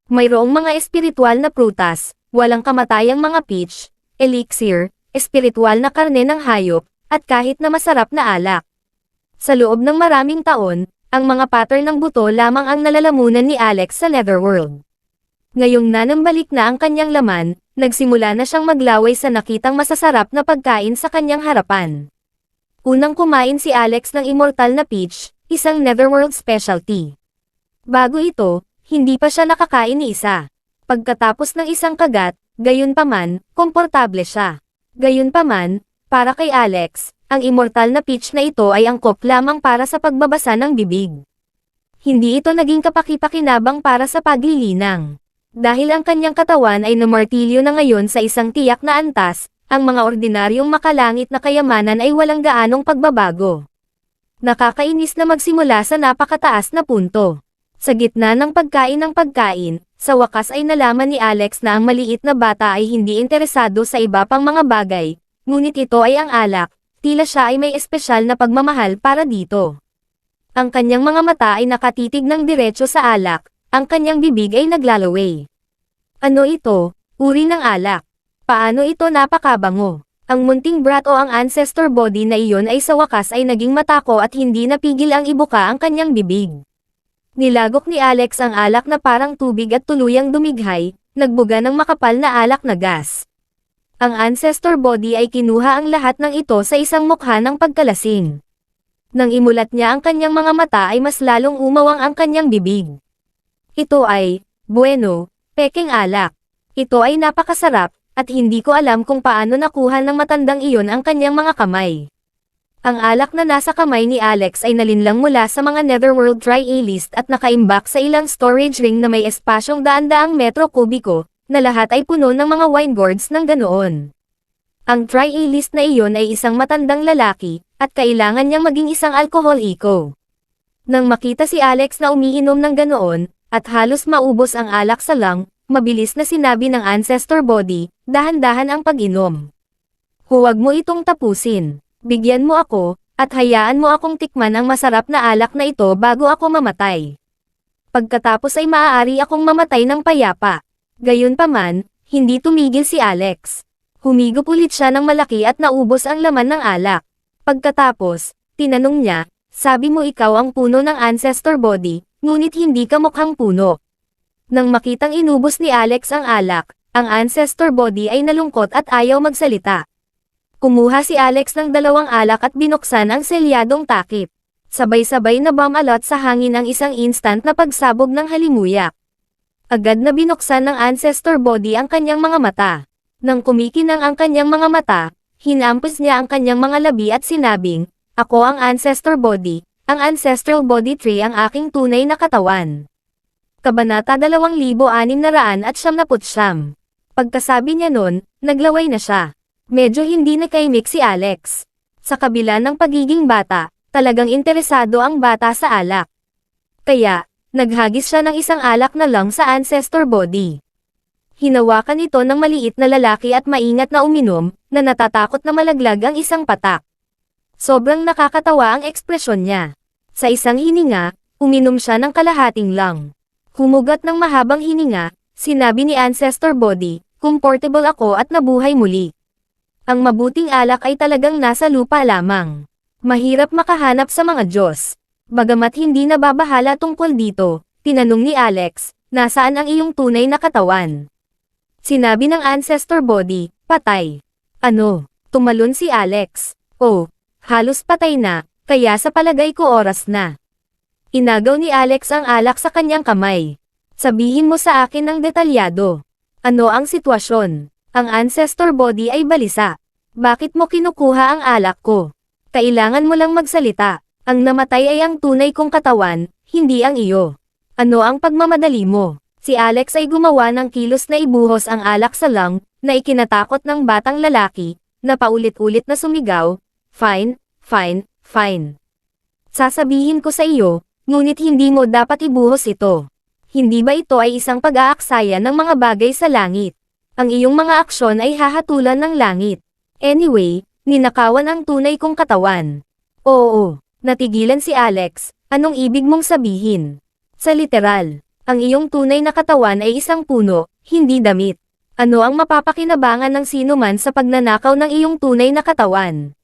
Mayroong mga espiritual na prutas, walang kamatayang mga peach, elixir, espiritual na karne ng hayop, at kahit na masarap na alak. Sa loob ng maraming taon, ang mga pattern ng buto lamang ang nalalamunan ni Alex sa Netherworld. Ngayong nanambalik na ang kanyang laman, Nagsimula na siyang maglaway sa nakitang masasarap na pagkain sa kanyang harapan. Unang kumain si Alex ng immortal na peach, isang Netherworld specialty. Bago ito, hindi pa siya nakakain ni isa. Pagkatapos ng isang kagat, gayunpaman, komportable siya. Gayunpaman, para kay Alex, ang immortal na peach na ito ay angkop lamang para sa pagbabasa ng bibig. Hindi ito naging kapaki-pakinabang para sa paglilinang. Dahil ang kanyang katawan ay namartilyo na ngayon sa isang tiyak na antas, ang mga ordinaryong makalangit na kayamanan ay walang gaanong pagbabago. Nakakainis na magsimula sa napakataas na punto. Sa gitna ng pagkain, sa wakas ay nalaman ni Alex na ang maliit na bata ay hindi interesado sa iba pang mga bagay, ngunit ito ay ang alak, tila siya ay may espesyal na pagmamahal para dito. Ang kanyang mga mata ay nakatitig ng diretso sa alak, ang kanyang bibig ay naglalaway. Ano ito? Uri ng alak. Paano ito napakabango? Ang munting brat o ang ancestor body na iyon ay sa wakas ay naging matako at hindi napigil ang ibuka ang kanyang bibig. Nilagok ni Alex ang alak na parang tubig at tuluyang dumighay, nagbuga ng makapal na alak na gas. Ang ancestor body ay kinuha ang lahat ng ito sa isang mukha ng pagkalasing. Nang imulat niya ang kanyang mga mata ay mas lalong umawang ang kanyang bibig. Ito ay, bueno, peking alak. Ito ay napakasarap, at hindi ko alam kung paano nakuha ng matandang iyon ang kanyang mga kamay. Ang alak na nasa kamay ni Alex ay nalinlang mula sa mga Netherworld Tri-A-list at nakaimbak sa ilang storage ring na may espasyong daan-daang metro kubiko, na lahat ay puno ng mga wine gourds ng ganoon. Ang Tri-A-list na iyon ay isang matandang lalaki, at kailangan niyang maging isang alkoholiko. Nang makita si Alex na umiinom ng ganoon, at halos maubos ang alak sa lung, mabilis na sinabi ng ancestor body, dahan-dahan ang pag-inom. Huwag mo itong tapusin. Bigyan mo ako, at hayaan mo akong tikman ang masarap na alak na ito bago ako mamatay. Pagkatapos ay maaari akong mamatay ng payapa. Gayunpaman, hindi tumigil si Alex. Humigop ulit siya ng malaki at naubos ang laman ng alak. Pagkatapos, tinanong niya, sabi mo ikaw ang puno ng ancestor body, ngunit hindi ka mukhang puno. Nang makitang inubos ni Alex ang alak, ang ancestor body ay nalungkot at ayaw magsalita. Kumuha si Alex ng dalawang alak at binuksan ang selyadong takip. Sabay-sabay na bumalot sa hangin ang isang instant na pagsabog ng halimuyak. Agad na binuksan ng ancestor body ang kanyang mga mata. Nang kumikinang ang kanyang mga mata, hinampos niya ang kanyang mga labi at sinabing, "Ako ang ancestor body, ang ancestral body tree ang aking tunay na katawan." Kabanata 2699. Pagkasabi niya nun, naglaway na siya. Medyo hindi nakaimik si Alex. Sa kabila ng pagiging bata, talagang interesado ang bata sa alak. Kaya, naghagis siya ng isang alak na lang sa ancestor body. Hinawakan ito ng maliit na lalaki at maingat na uminom, na natatakot na malaglag ang isang patak. Sobrang nakakatawa ang ekspresyon niya. Sa isang hininga, uminom siya ng kalahating lang. Humugat ng mahabang hininga, sinabi ni ancestor body, "Comfortable ako at nabuhay muli." Ang mabuting alak ay talagang nasa lupa lamang. Mahirap makahanap sa mga Diyos. Bagamat hindi nababahala tungkol dito, tinanong ni Alex, nasaan ang iyong tunay na katawan? Sinabi ng ancestor body, patay. Ano? Tumalon si Alex. Oh, halos patay na, kaya sa palagay ko oras na. Inagaw ni Alex ang alak sa kanyang kamay. Sabihin mo sa akin ng detalyado. Ano ang sitwasyon? Ang ancestor body ay balisa. Bakit mo kinukuha ang alak ko? Kailangan mo lang magsalita. Ang namatay ay ang tunay kong katawan, hindi ang iyo. Ano ang pagmamadali mo? Si Alex ay gumawa ng kilos na ibuhos ang alak sa lung, na ikinatakot ng batang lalaki, na paulit-ulit na sumigaw, "Fine, fine, fine. Sasabihin ko sa iyo, ngunit hindi mo dapat ibuhos ito. Hindi ba ito ay isang pag-aaksaya ng mga bagay sa langit? Ang iyong mga aksyon ay hahatulan ng langit. Anyway, ninakawan ang tunay kong katawan." Oo, natigilan si Alex, anong ibig mong sabihin? Sa literal, ang iyong tunay na katawan ay isang puno, hindi damit. Ano ang mapapakinabangan ng sino man sa pagnanakaw ng iyong tunay na katawan?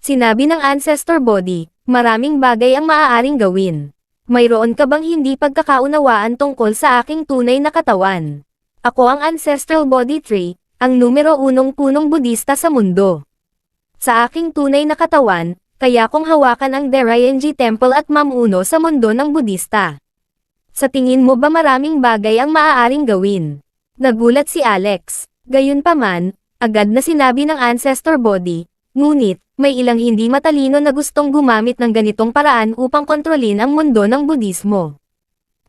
Sinabi ng ancestor body, maraming bagay ang maaaring gawin. Mayroon ka bang hindi pagkakaunawaan tungkol sa aking tunay na katawan? Ako ang ancestral body tree, ang numero unong punong Budista sa mundo. Sa aking tunay na katawan, kaya kong hawakan ang Derayenji Temple at mamuno sa mundo ng Budista. Sa tingin mo ba maraming bagay ang maaaring gawin? Nagulat si Alex. Gayunpaman, agad na sinabi ng ancestor body, ngunit, may ilang hindi matalino na gustong gumamit ng ganitong paraan upang kontrolin ang mundo ng Budismo.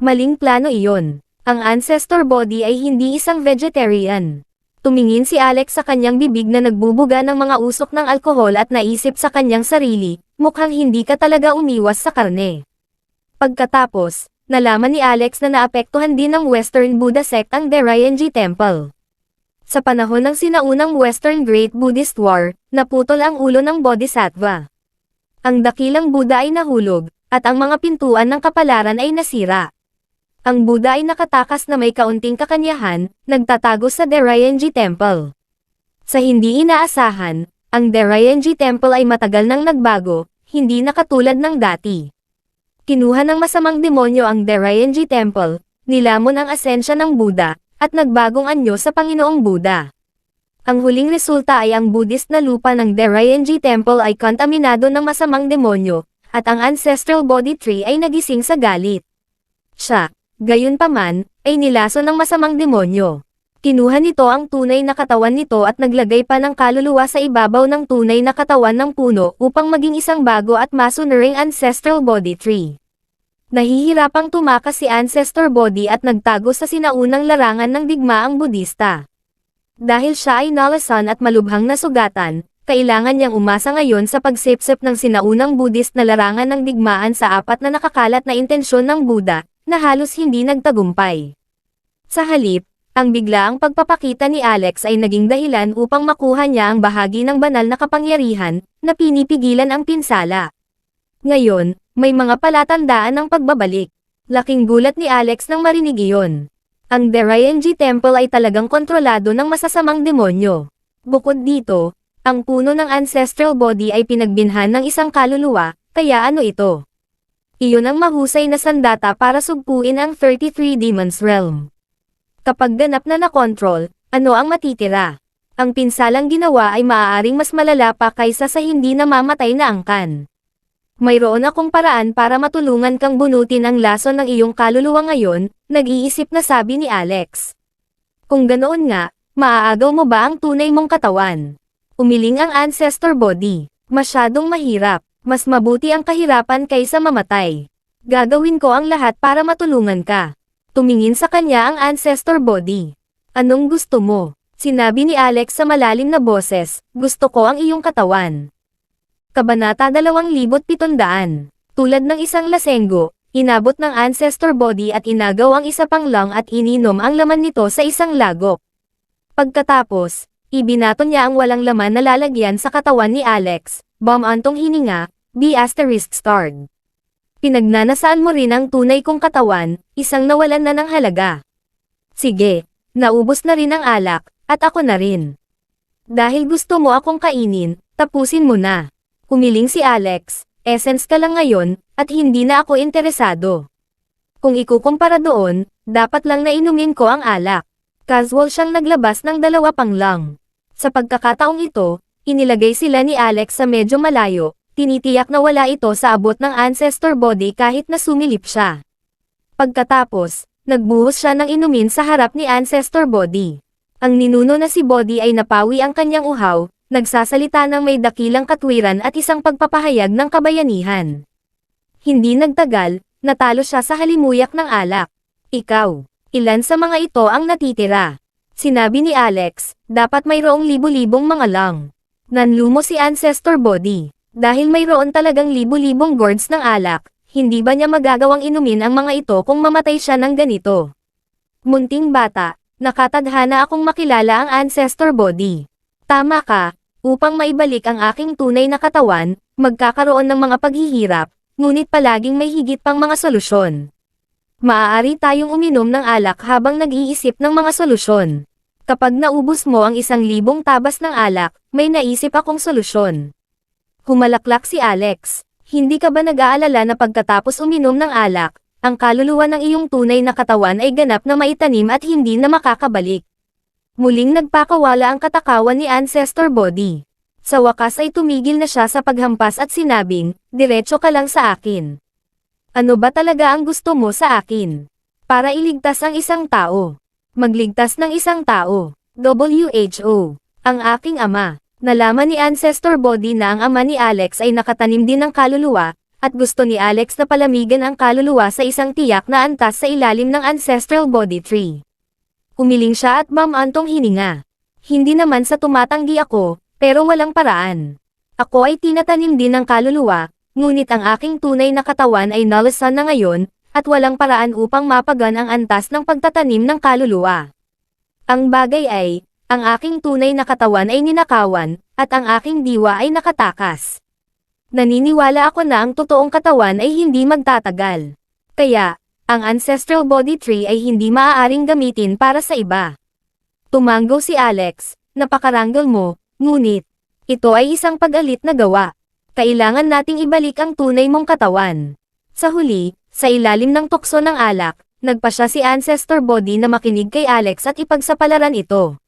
Maling plano iyon. Ang ancestor body ay hindi isang vegetarian. Tumingin si Alex sa kanyang bibig na nagbubuga ng mga usok ng alkohol at naisip sa kanyang sarili, mukhang hindi ka talaga umiwas sa karne. Pagkatapos, nalaman ni Alex na naapektuhan din ng Western Buddha sect ang Derayenji Temple. Sa panahon ng sinaunang Western Great Buddhist War, naputol ang ulo ng Bodhisattva. Ang dakilang Buddha ay nahulog, at ang mga pintuan ng kapalaran ay nasira. Ang Buddha ay nakatakas na may kaunting kakanyahan, nagtatago sa Derayenji Temple. Sa hindi inaasahan, ang Derayenji Temple ay matagal nang nagbago, hindi na katulad ng dati. Kinuha ng masamang demonyo ang Derayenji Temple, nilamon ang asensya ng Buddha, at nagbagong anyo sa Panginoong Buddha. Ang huling resulta ay ang Buddhist na lupa ng Derayenji Temple ay kontaminado ng masamang demonyo, at ang ancestral body tree ay nagising sa galit. Siya, gayunpaman, ay nilaso ng masamang demonyo. Kinuha nito ang tunay na katawan nito at naglagay pa ng kaluluwa sa ibabaw ng tunay na katawan ng puno upang maging isang bago at masunuring ancestral body tree. Nahihirapang tumakas si ancestor body at nagtago sa sinaunang larangan ng digmaang Budista. Dahil siya ay nalasan at malubhang nasugatan, kailangan niyang umasa ngayon sa pagsipsip ng sinaunang Buddhist na larangan ng digmaan sa apat na nakakalat na intensyon ng Buddha, na halos hindi nagtagumpay. Sa halip, ang biglaang pagpapakita ni Alex ay naging dahilan upang makuha niya ang bahagi ng banal na kapangyarihan, na pinipigilan ang pinsala. Ngayon, may mga palatandaan ng pagbabalik. Laking gulat ni Alex nang marinig iyon. Ang Derayenji Temple ay talagang kontrolado ng masasamang demonyo. Bukod dito, ang puno ng ancestral body ay pinagbinhan ng isang kaluluwa, kaya ano ito? Iyon ang mahusay na sandata para sugpuin ang 33 Demons Realm. Kapag ganap na nakontrol, ano ang matitira? Ang pinsalang ginawa ay maaaring mas malala pa kaysa sa hindi namamatay na angkan. Mayroon akong paraan para matulungan kang bunutin ang lason ng iyong kaluluwa ngayon, nag-iisip na sabi ni Alex. Kung ganoon nga, maaagaw mo ba ang tunay mong katawan? Umiling ang ancestor body. Masyadong mahirap. Mas mabuti ang kahirapan kaysa mamatay. Gagawin ko ang lahat para matulungan ka. Tumingin sa kanya ang ancestor body. Anong gusto mo? Sinabi ni Alex sa malalim na boses, gusto ko ang iyong katawan. Kabanata 2700. Tulad ng isang lasenggo, inabot ng ancestor body at inagaw ang isa pang lung at ininom ang laman nito sa isang lagok. Pagkatapos, ibinato niya ang walang laman na lalagyan sa katawan ni Alex, bumantong hininga, ****. Pinagnanasaan mo rin ang tunay kong katawan, isang nawalan na ng halaga. Sige, naubos na rin ang alak, at ako na rin. Dahil gusto mo akong kainin, tapusin mo na. Humiling si Alex, essence ka lang ngayon, at hindi na ako interesado. Kung ikukumpara doon, dapat lang na inumin ko ang alak. Casual siyang naglabas ng dalawa pang lang. Sa pagkakataong ito, inilagay sila ni Alex sa medyo malayo, tinitiyak na wala ito sa abot ng ancestor body kahit na sumilip siya. Pagkatapos, nagbuhos siya ng inumin sa harap ni ancestor body. Ang ninuno na si body ay napawi ang kanyang uhaw, nagsasalita ng may dakilang katwiran at isang pagpapahayag ng kabayanihan. Hindi nagtagal, natalo siya sa halimuyak ng alak. Ikaw, ilan sa mga ito ang natitira? Sinabi ni Alex, dapat mayroong libu-libong mga lang. Nanlumo si ancestor body. Dahil mayroon talagang libu-libong gourds ng alak, hindi ba niya magagawang inumin ang mga ito kung mamatay siya ng ganito? Munting bata, nakatadhana akong makilala ang ancestor body. Tama ka, upang maibalik ang aking tunay na katawan, magkakaroon ng mga paghihirap, ngunit palaging may higit pang mga solusyon. Maaari tayong uminom ng alak habang nag-iisip ng mga solusyon. Kapag naubos mo ang 1,000 tabas ng alak, may naisip akong solusyon. Humalaklak si Alex. Hindi ka ba nag-aalala na pagkatapos uminom ng alak, ang kaluluwa ng iyong tunay na katawan ay ganap na maitanim at hindi na makakabalik? Muling nagpakawala ang katakawan ni Ancestor Body. Sa wakas ay tumigil na siya sa paghampas at sinabing, diretso ka lang sa akin. Ano ba talaga ang gusto mo sa akin? Para iligtas ang isang tao. Magligtas ng isang tao. WHO. Ang aking ama. Nalaman ni Ancestor Body na ang ama ni Alex ay nakatanim din ng kaluluwa, at gusto ni Alex na palamigan ang kaluluwa sa isang tiyak na antas sa ilalim ng Ancestral Body Tree. Umiling siya at mamantong hininga. Hindi naman sa tumatanggi ako, pero walang paraan. Ako ay tinatanim din ng kaluluwa, ngunit ang aking tunay na katawan ay nalasan na ngayon, at walang paraan upang mapagan ang antas ng pagtatanim ng kaluluwa. Ang bagay ay, ang aking tunay na katawan ay ninakawan, at ang aking diwa ay nakatakas. Naniniwala ako na ang totoong katawan ay hindi magtatagal. Kaya, ang Ancestral Body Tree ay hindi maaaring gamitin para sa iba. Tumanggo si Alex, napakarangal mo, ngunit, ito ay isang pag-alit na gawa. Kailangan nating ibalik ang tunay mong katawan. Sa huli, sa ilalim ng tukso ng alak, nagpa siya si Ancestor Body na makinig kay Alex at ipagsapalaran ito.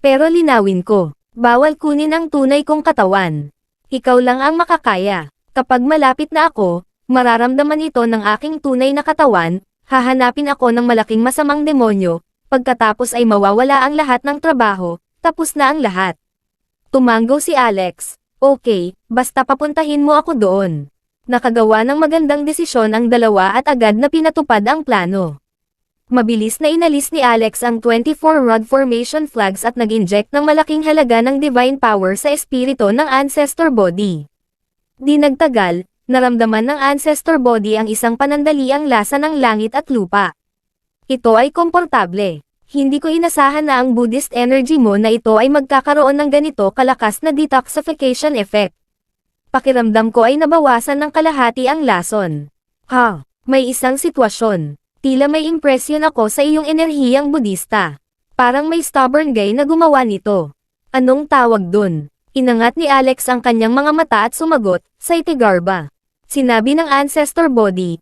Pero linawin ko, bawal kunin ang tunay kong katawan. Ikaw lang ang makakaya. Kapag malapit na ako, mararamdaman ito ng aking tunay na katawan, hahanapin ako ng malaking masamang demonyo, pagkatapos ay mawawala ang lahat ng trabaho, tapos na ang lahat. Tumanggo si Alex. Okay, basta papuntahin mo ako doon. Nakagawa ng magandang desisyon ang dalawa at agad na pinatupad ang plano. Mabilis na inalis ni Alex ang 24 Rod Formation Flags at nag-inject ng malaking halaga ng divine power sa espiritu ng Ancestor Body. Di nagtagal, naramdaman ng Ancestor Body ang isang panandaliang lasa ng langit at lupa. Ito ay komportable. Hindi ko inasahan na ang Buddhist energy mo na ito ay magkakaroon ng ganito kalakas na detoxification effect. Pakiramdam ko ay nabawasan ng kalahati ang lason. May isang sitwasyon. Tila may impresyon ako sa iyong enerhiyang Budista. Parang may stubborn guy na gumawa nito. Anong tawag dun? Inangat ni Alex ang kanyang mga mata at sumagot, Saitigarba. Sinabi ng Ancestor Body,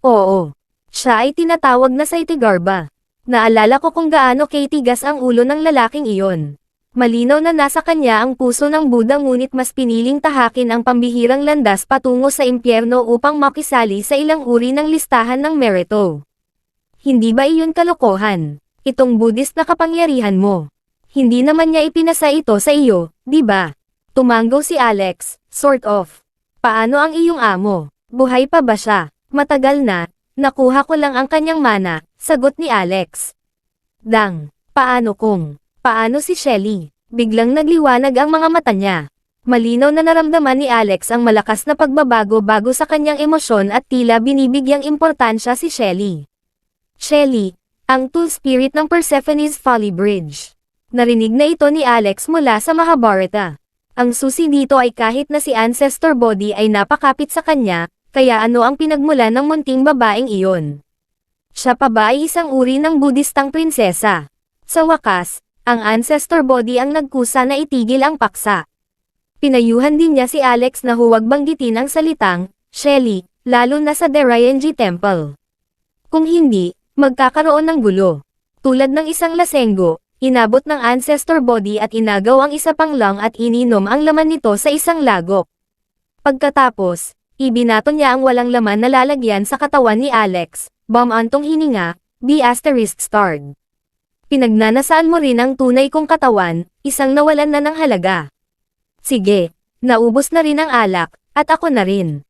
oo. Siya ay tinatawag na Saitigarba. Naalala ko kung gaano katigas ang ulo ng lalaking iyon. Malinaw na nasa kanya ang puso ng Buddha ngunit mas piniling tahakin ang pambihirang landas patungo sa impyerno upang makisali sa ilang uri ng listahan ng merito. Hindi ba iyon kalokohan? Itong Buddhist na kapangyarihan mo. Hindi naman niya ipinasa ito sa iyo, di ba? Tumanggo si Alex, sort of. Paano ang iyong amo? Buhay pa ba siya? Matagal na, nakuha ko lang ang kanyang mana, sagot ni Alex. Paano si Shelly? Biglang nagliwanag ang mga mata niya. Malinaw na naramdaman ni Alex ang malakas na pagbabago bago sa kanyang emosyon at tila binibigyang importansya si Shelly. Shelly, ang tool spirit ng Persephone's Folly Bridge. Narinig na ito ni Alex mula sa Mahabharata. Ang susi dito ay kahit na si Ancestor Body ay napakapit sa kanya, kaya ano ang pinagmula ng munting babaeng iyon? Siya pa ba ay isang uri ng Budistang prinsesa? Sa wakas, ang Ancestor Body ang nagkusa na itigil ang paksa. Pinayuhan din niya si Alex na huwag banggitin ang salitang, Shelly, lalo na sa Derayenji Temple. Kung hindi, magkakaroon ng gulo. Tulad ng isang lasenggo, inabot ng Ancestor Body at inagaw ang isa pang lang at ininom ang laman nito sa isang lagok. Pagkatapos, ibinato niya ang walang laman na lalagyan sa katawan ni Alex, bumantong hininga, ****. Pinagnanasaan mo rin ang tunay kong katawan, isang nawalan na ng halaga. Sige, naubos na rin ang alak, at ako na rin.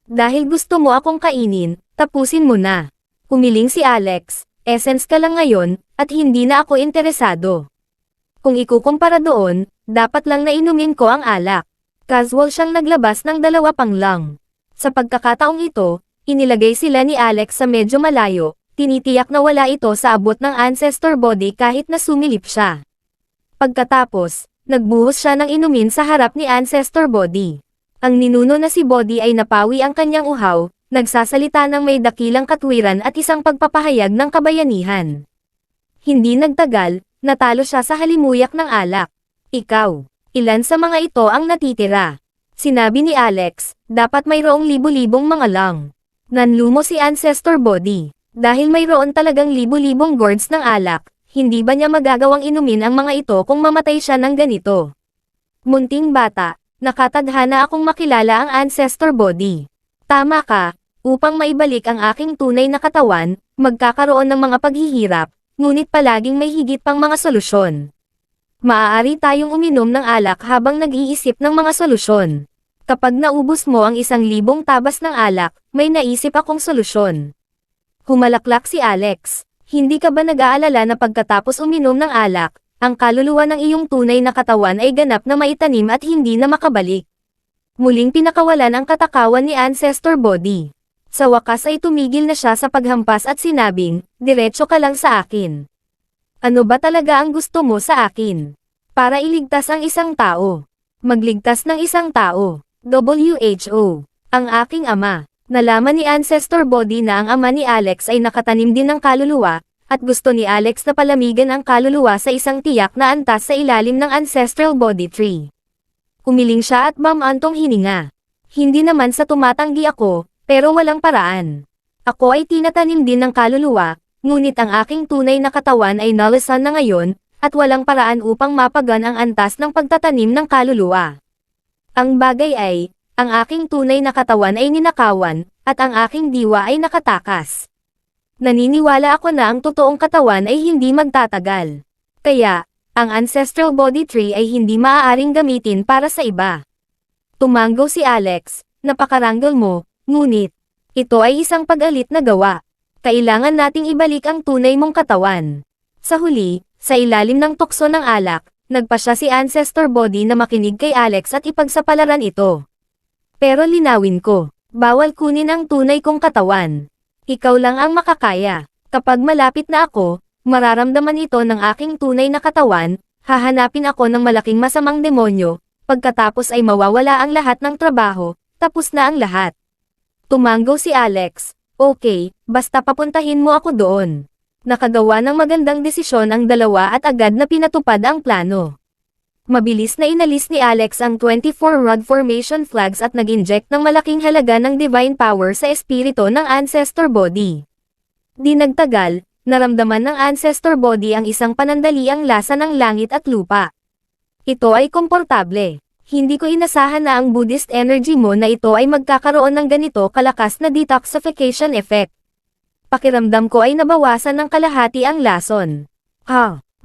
Dahil gusto mo akong kainin, tapusin mo na. Umiling si Alex, essence ka lang ngayon, at hindi na ako interesado. Kung ikukumpara doon, dapat lang na inumin ko ang alak. Casual siyang naglabas ng 2 pang lang. Sa pagkakataong ito, inilagay sila ni Alex sa medyo malayo. Tinitiyak na wala ito sa abot ng Ancestor Body kahit na sumilip siya. Pagkatapos, nagbuhos siya ng inumin sa harap ni Ancestor Body. Ang ninuno na si Body ay napawi ang kanyang uhaw, nagsasalita ng may dakilang katwiran at isang pagpapahayag ng kabayanihan. Hindi nagtagal, natalo siya sa halimuyak ng alak. Ikaw, ilan sa mga ito ang natitira? Sinabi ni Alex, dapat mayroong libu-libong mga lang. Nanlumo si Ancestor Body. Dahil mayroon talagang libu-libong gourds ng alak, Hindi ba niya magagawang inumin ang mga ito kung mamatay siya ng ganito? Munting bata, nakatadhana akong makilala ang ancestor body. Tama ka, upang maibalik ang aking tunay na katawan, magkakaroon ng mga paghihirap, ngunit palaging may higit pang mga solusyon. Maaari tayong uminom ng alak habang nag-iisip ng mga solusyon. Kapag naubos mo ang 1,000 tabas ng alak, may naisip akong solusyon. Humalaklak si Alex. Hindi ka ba nag-aalala na pagkatapos uminom ng alak, ang kaluluwa ng iyong tunay na katawan ay ganap na maitanim at hindi na makabalik? Muling pinakawalan ang katakawan ni ancestor body. Sa wakas ay tumigil na siya sa paghampas at sinabing, diretso ka lang sa akin. Ano ba talaga ang gusto mo sa akin? Para iligtas ang isang tao. Magligtas ng isang tao. WHO. Ang aking ama. Nalaman ni ancestor body na ang ama ni Alex ay nakatanim din ng kaluluwa, at gusto ni Alex na palamigan ang kaluluwa sa isang tiyak na antas sa ilalim ng ancestral body tree. Umiling siya at mamantong hininga. Hindi naman sa tumatanggi ako, pero walang paraan. Ako ay tinatanim din ng kaluluwa, ngunit ang aking tunay na katawan ay nalisan na ngayon, at walang paraan upang mapagan ang antas ng pagtatanim ng kaluluwa. Ang bagay ay, ang aking tunay na katawan ay ninakawan, at ang aking diwa ay nakatakas. Naniniwala ako na ang totoong katawan ay hindi magtatagal. Kaya, ang ancestral body tree ay hindi maaaring gamitin para sa iba. Tumanggo si Alex, napakarangal mo, ngunit, ito ay isang pag-alit na gawa. Kailangan nating ibalik ang tunay mong katawan. Sa huli, sa ilalim ng tukso ng alak, nagpa siya si ancestor body na makinig kay Alex at ipagsapalaran ito. Pero linawin ko, bawal kunin ang tunay kong katawan. Ikaw lang ang makakaya. Kapag malapit na ako, mararamdaman ito ng aking tunay na katawan, hahanapin ako ng malaking masamang demonyo, pagkatapos ay mawawala ang lahat ng trabaho, tapos na ang lahat. Tumanggo si Alex, okay, basta papuntahin mo ako doon. Nakagawa ng magandang desisyon ang dalawa at agad na pinatupad ang plano. Mabilis na inalis ni Alex ang 24 rod formation flags at nag-inject ng malaking halaga ng divine power sa espiritu ng ancestor body. Di nagtagal, naramdaman ng ancestor body ang isang panandaliang lasa ng langit at lupa. Ito ay komportable. Hindi ko inasahan na ang Buddhist energy mo na ito ay magkakaroon ng ganito kalakas na detoxification effect. Pakiramdam ko ay nabawasan ng kalahati ang lason.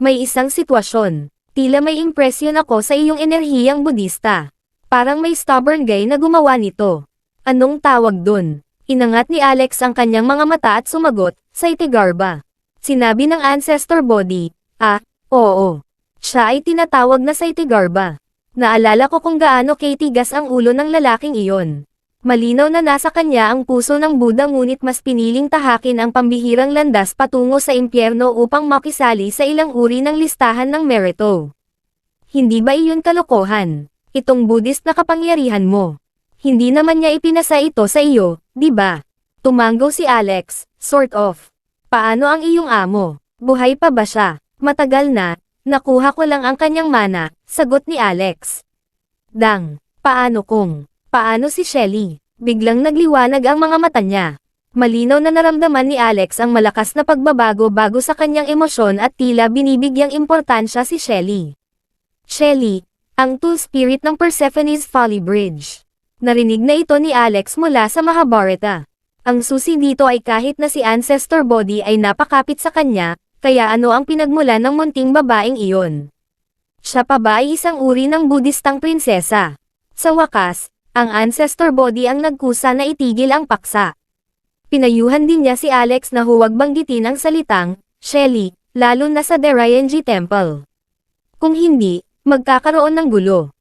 May isang sitwasyon. Tila may impresyon ako sa iyong enerhiyang Budista. Parang may stubborn guy na gumawa nito. Anong tawag dun? Inangat ni Alex ang kanyang mga mata at sumagot, Saitigarba. Sinabi ng ancestor body, oo. Siya ay tinatawag na Saitigarba. Naalala ko kung gaano katigas ang ulo ng lalaking iyon. Malinaw na nasa kanya ang puso ng Buddha ngunit mas piniling tahakin ang pambihirang landas patungo sa impyerno upang makisali sa ilang uri ng listahan ng merito. Hindi ba iyon kalokohan? Itong Buddhist na kapangyarihan mo. Hindi naman niya ipinasa ito sa iyo, di ba? Tumanggo si Alex, sort of. Paano ang iyong amo? Buhay pa ba siya? Matagal na, nakuha ko lang ang kanyang mana, sagot ni Alex. Paano si Shelly? Biglang nagliwanag ang mga mata niya. Malinaw na naramdaman ni Alex ang malakas na pagbabago bago sa kanyang emosyon at tila binibigyang importansya si Shelly. Shelly, ang tool spirit ng Persephone's Folly Bridge. Narinig na ito ni Alex mula sa Mahabharata. Ang susi dito ay kahit na si ancestor body ay napakapit sa kanya, kaya ano ang pinagmulan ng munting babaeng iyon? Siya pa ba ay isang uri ng Budistang prinsesa? Sa wakas, ang ancestor body ang nagkusa na itigil ang paksa. Pinayuhan din niya si Alex na huwag banggitin ang salitang, Shelly, lalo na sa Derayenji Temple. Kung hindi, magkakaroon ng gulo.